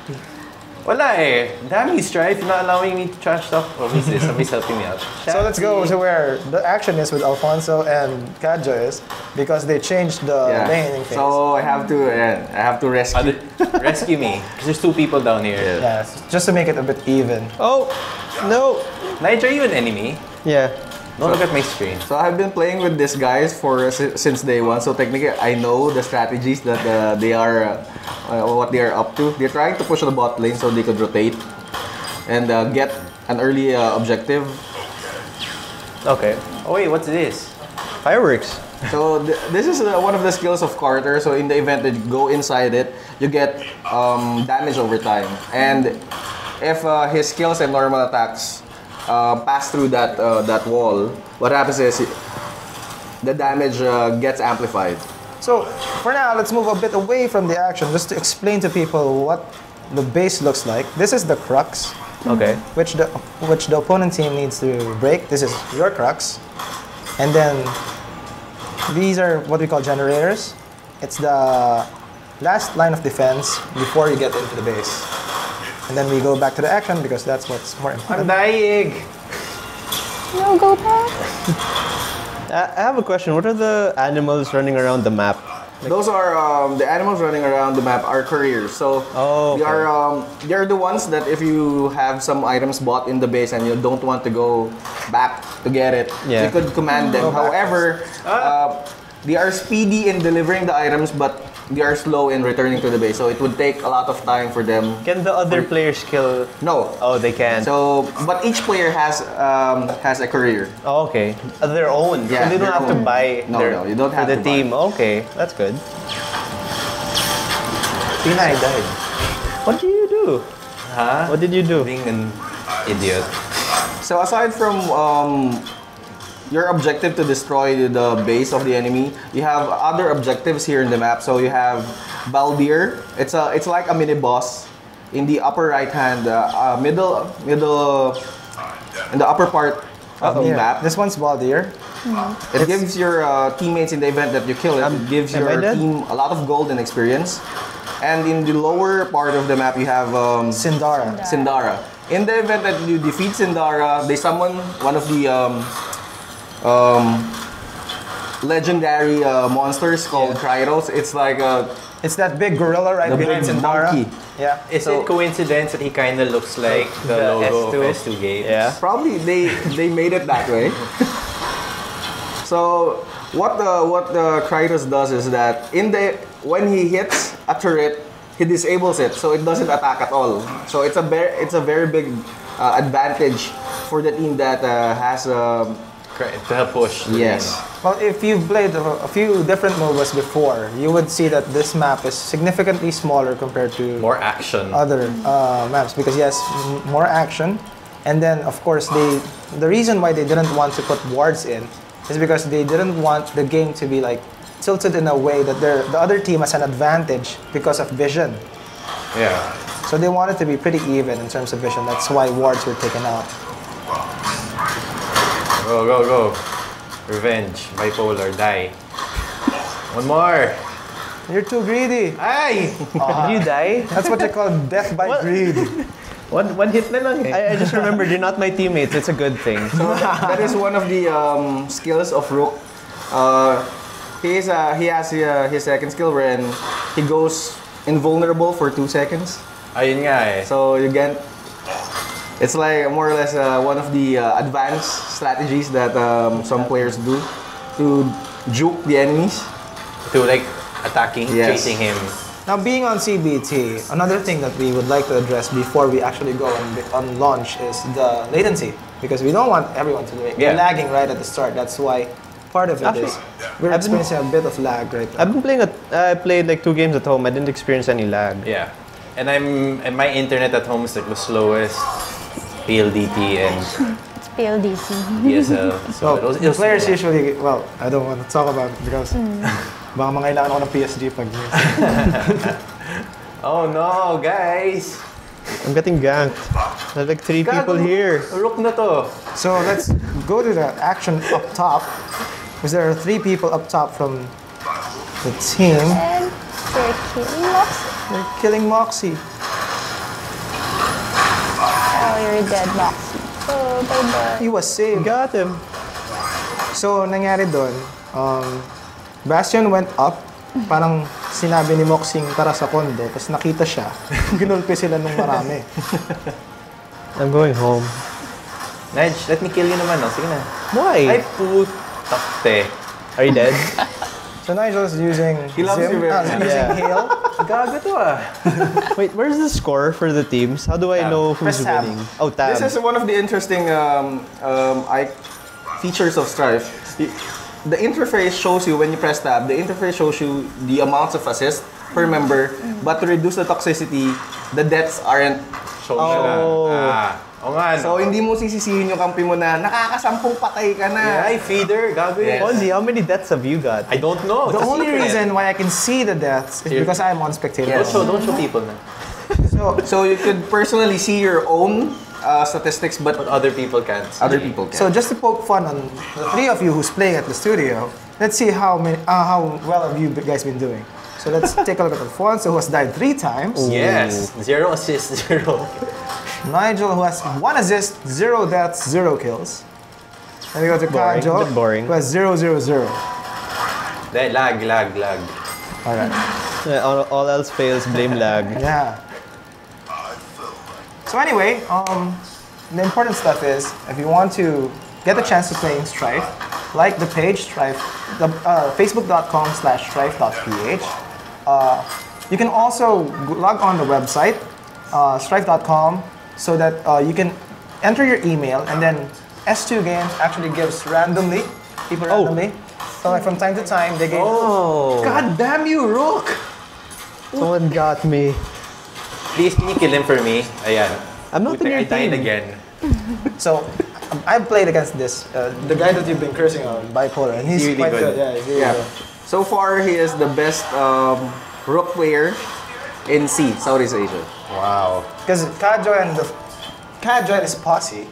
Wala eh. Damn you, Strife. You're not allowing me to trash talk. Oh, who's this? Somebody's helping me out. So let's go to where the action is with Alfonso and Kadjo is, because they changed the laning phase. So I have to rescue. Rescue me, because there's 2 people down here. Yeah, just to make it a bit even. Oh, no. Nigel, are you an enemy? Yeah. Don't look at my screen. So I've been playing with these guys since day 1. So technically, I know the strategies that they are, what they are up to. They're trying to push the bot lane so they could rotate and get an early objective. Okay. Oh wait, what's this? Fireworks. So this is one of the skills of Carter. So in the event that you go inside it, you get damage over time. And if his skills and normal attacks pass through that wall, what happens is the damage gets amplified. So for now, let's move a bit away from the action just to explain to people what the base looks like. This is the crux, Okay. which the opponent team needs to break. This is your crux, and then these are what we call generators. It's the last line of defense before you get into the base. And then we go back to the action because that's what's more important. I'm dying. No, go back. I have a question. What are the animals running around the map? Those are the animals running around the map are couriers. So they are the ones that if you have some items bought in the base and you don't want to go back to get it, you could command them. However, they are speedy in delivering the items, but they are slow in returning to the base. So it would take a lot of time for them. Can the other players kill? No. Oh, they can. So, but each player has a courier. Oh, okay. Their own. Yeah, so they don't their have to own. buy. No, you don't have for to the team. Okay, that's good. Tina, I died. What did you do? Huh? What did you do? Being an idiot. So aside from your objective to destroy the base of the enemy, you have other objectives here in the map. So you have Baldir. It's like a mini boss in the upper right hand, middle in the upper part of the map. This one's Baldir. It gives your teammates, in the event that you kill it, it gives your team a lot of gold and experience. And in the lower part of the map, you have Sindara. In the event that you defeat Sindara, they summon one of the legendary monsters called Kryros. It's like it's that big gorilla right behind Sindara. Monkey. Yeah. Is it coincidence that he kind of looks like the logo of S2 Games? Yeah. Probably they made it that way. So what the Kryros does is that when he hits a turret, he disables it, so it doesn't attack at all. So it's a very big advantage for the team that has To help push. The yes. game. Well, if you've played a few different MOBAs before, you would see that this map is significantly smaller compared to More action. other maps because yes, more action, and then of course the reason why they didn't want to put wards in is because they didn't want the game to be like tilted in a way that the other team has an advantage because of vision. Yeah. So they wanted to be pretty even in terms of vision. That's why wards were taken out. Go, go, go. Revenge. Bipolar. Die. One more. You're too greedy. Ay! Did you die? That's what they call death by greed. One hit na lang eh. I just remembered you're not my teammates. It's a good thing. So that is one of the skills of Rook. He has his second skill wherein he goes invulnerable for 2 seconds. Ayun nga eh. So you get, it's like more or less one of the advanced strategies that some players do to juke the enemies. To like attacking, Yes. chasing him. Now, being on CBT, another thing that we would like to address before we actually go on launch is the latency, because we don't want everyone to be lagging right at the start. That's why part of it Actually, is we're experiencing a bit of lag right now. I've been playing I played like 2 games at home. I didn't experience any lag. Yeah. And my internet at home is like the slowest. PLDT and It's PLDC. DSL. So So, it was players slow. usually, well, I don't want to talk about it because baka mangailangan ako ng PSG pag Oh no, guys! I'm getting ganked. There's like 3 people here. Rook na to. So let's go to the action up top, because there are 3 people up top from the team. And they're killing Moxie. They're killing Moxie. Oh, you're dead, Moxie. So, bye-bye. He was saved. Got him. So, nangyari doon, Bastion went up, parang sinabi ni Moxing tara sa kondo, tapos nakita siya, ginulpi sila nung marami. I'm going home. Nige, let me kill you naman, no? Sige na. Why? Ay, putakte. Are you dead? So Nigel's using He loves you very much. using Yeah. Hail. Gago to ah. Wait, where's the score for the teams? How do I Tab. know who's Press tab. winning? Oh, tab. This is one of the interesting features of Strife. The interface shows you when you press tab. The interface shows you the amounts of assist per member, but to reduce the toxicity, the deaths aren't shown. Oh. Oo nga, So no? hindi mo sisisihin yung kampi mo na nakakasampung patay ka na. Ay, feeder, gago yun. Fonzie, how many deaths have you got? I don't know. The It's a only secret. reason why I can see the deaths is Here. because I'm on spectator. Don't show people na. So you could personally see your own statistics, but But other people can't. other people can. So just to poke fun on the 3 of you who's playing at the studio, let's see how well have you guys been doing. So let's take a look at Alfonso, who has died 3 times. Yes. 0 assists, 0. Nigel, who has 1 assist, 0 deaths, 0 kills. And we go to Boring, Kajo, bit boring. who has 0, 0, 0. Lag. Alright. All else fails, blame lag. Yeah. So anyway, the important stuff is, if you want to get a chance to play in Strife, like the page Strife, facebook.com/strife.ph. You can also log on the website, strife.com, so that you can enter your email, and then S2 Games actually gives people randomly. So like from time to time, they gave. Oh, God damn you, Rook! someone got me. Please, can you kill him for me? Ayan. I'm not in your I died team. again. So I've played against this, the guy that you've been cursing on, Bipolar, and he's Really quite good. good. Yeah, he's really Yeah. good. So far, he is the best Rook player in Southeast Asia. Wow. Because Kajo and his posse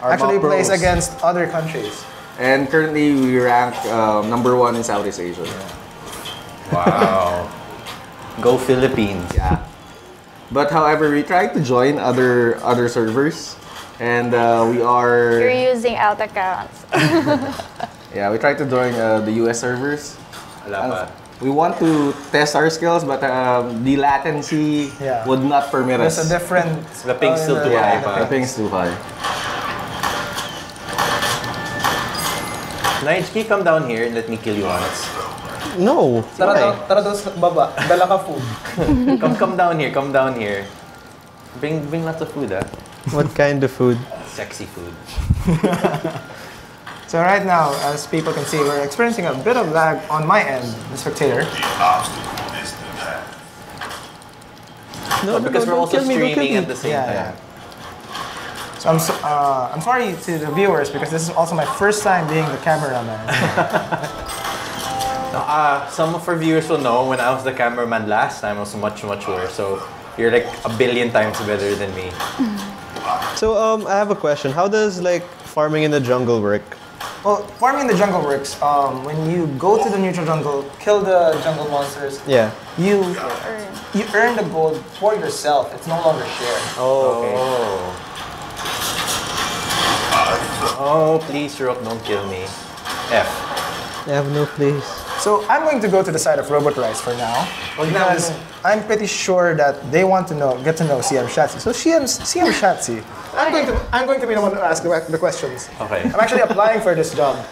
actually not plays pros. against other countries. And currently, we rank number 1 in Southeast Asia. Wow. Go Philippines. Yeah. But however, we tried to join other servers, and we are You're using alt accounts. we tried to join the US servers. Wala pa. We want to test our skills, but the latency Yeah. would not permit There's us. a different. The ping's still too high pa. The ping's too high. Nige, can you come down here and let me kill you once? No. Why? Tara doon sa baba. Dala ka food. Come down here. Bring lots of food, ah. What kind of food? Sexy food. So right now, as people can see, we're experiencing a bit of lag on my end, the spectator. No, Because we're also streaming at the same time. Yeah. So I'm sorry to the viewers because this is also my first time being the cameraman. Some of our viewers will know when I was the cameraman last time, I was much worse. So you're like a billion times better than me. So I have a question. How does like farming in the jungle work? Well, farming in the jungle works. When you go to the neutral jungle, kill the jungle monsters. Yeah. You earn the gold for yourself. It's no longer shared. Oh, okay. Oh, please, Rook, don't kill me. F. I have no place. So I'm going to go to the side of RobotRice for now because I'm pretty sure that they want to get to know CM Shatsi. So CM Shatsi, I'm going to be the one to ask the questions. Okay. I'm actually applying for this job.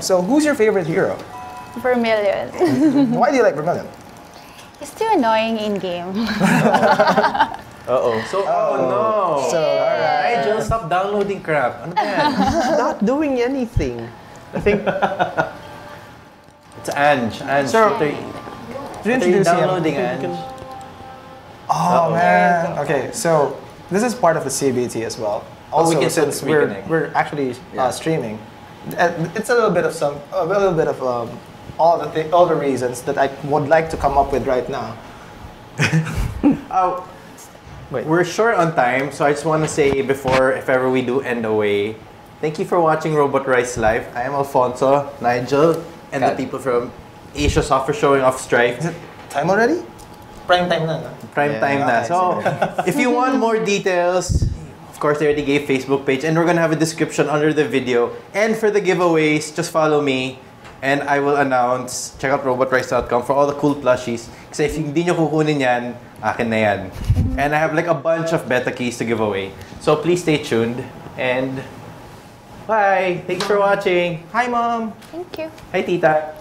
So who's your favorite hero? Vermilion. Why do you like Vermilion? He's too annoying in game. Uh-oh. So, no. So, Nigel, stop downloading crap. Ano ba yan? Not doing anything. I think. It's Ange. So, what are you introduce downloading, him. Ange? Oh man. Okay, so this is part of the CBT as well. Also, we can since reconnect. we're actually streaming, it's a little bit of all the reasons that I would like to come up with right now. Wait. We're short on time, so I just want to say before, if ever we do end away, thank you for watching RobotRice Live. I am Alfonso, Nigel, and the people from Asia Software showing off Strife. Is it time already? Prime time na. Prime time na. So, if you want more details, of course, they already gave Facebook page, and we're gonna have a description under the video. And for the giveaways, just follow me, and I will announce. Check out robotrice.com for all the cool plushies. Kasi if hindi nyo kukunin yan, akin na yan. And I have like a bunch of beta keys to give away. So please stay tuned, and bye! Thank you for watching. Hi, Mom. Thank you. Hi, Tita.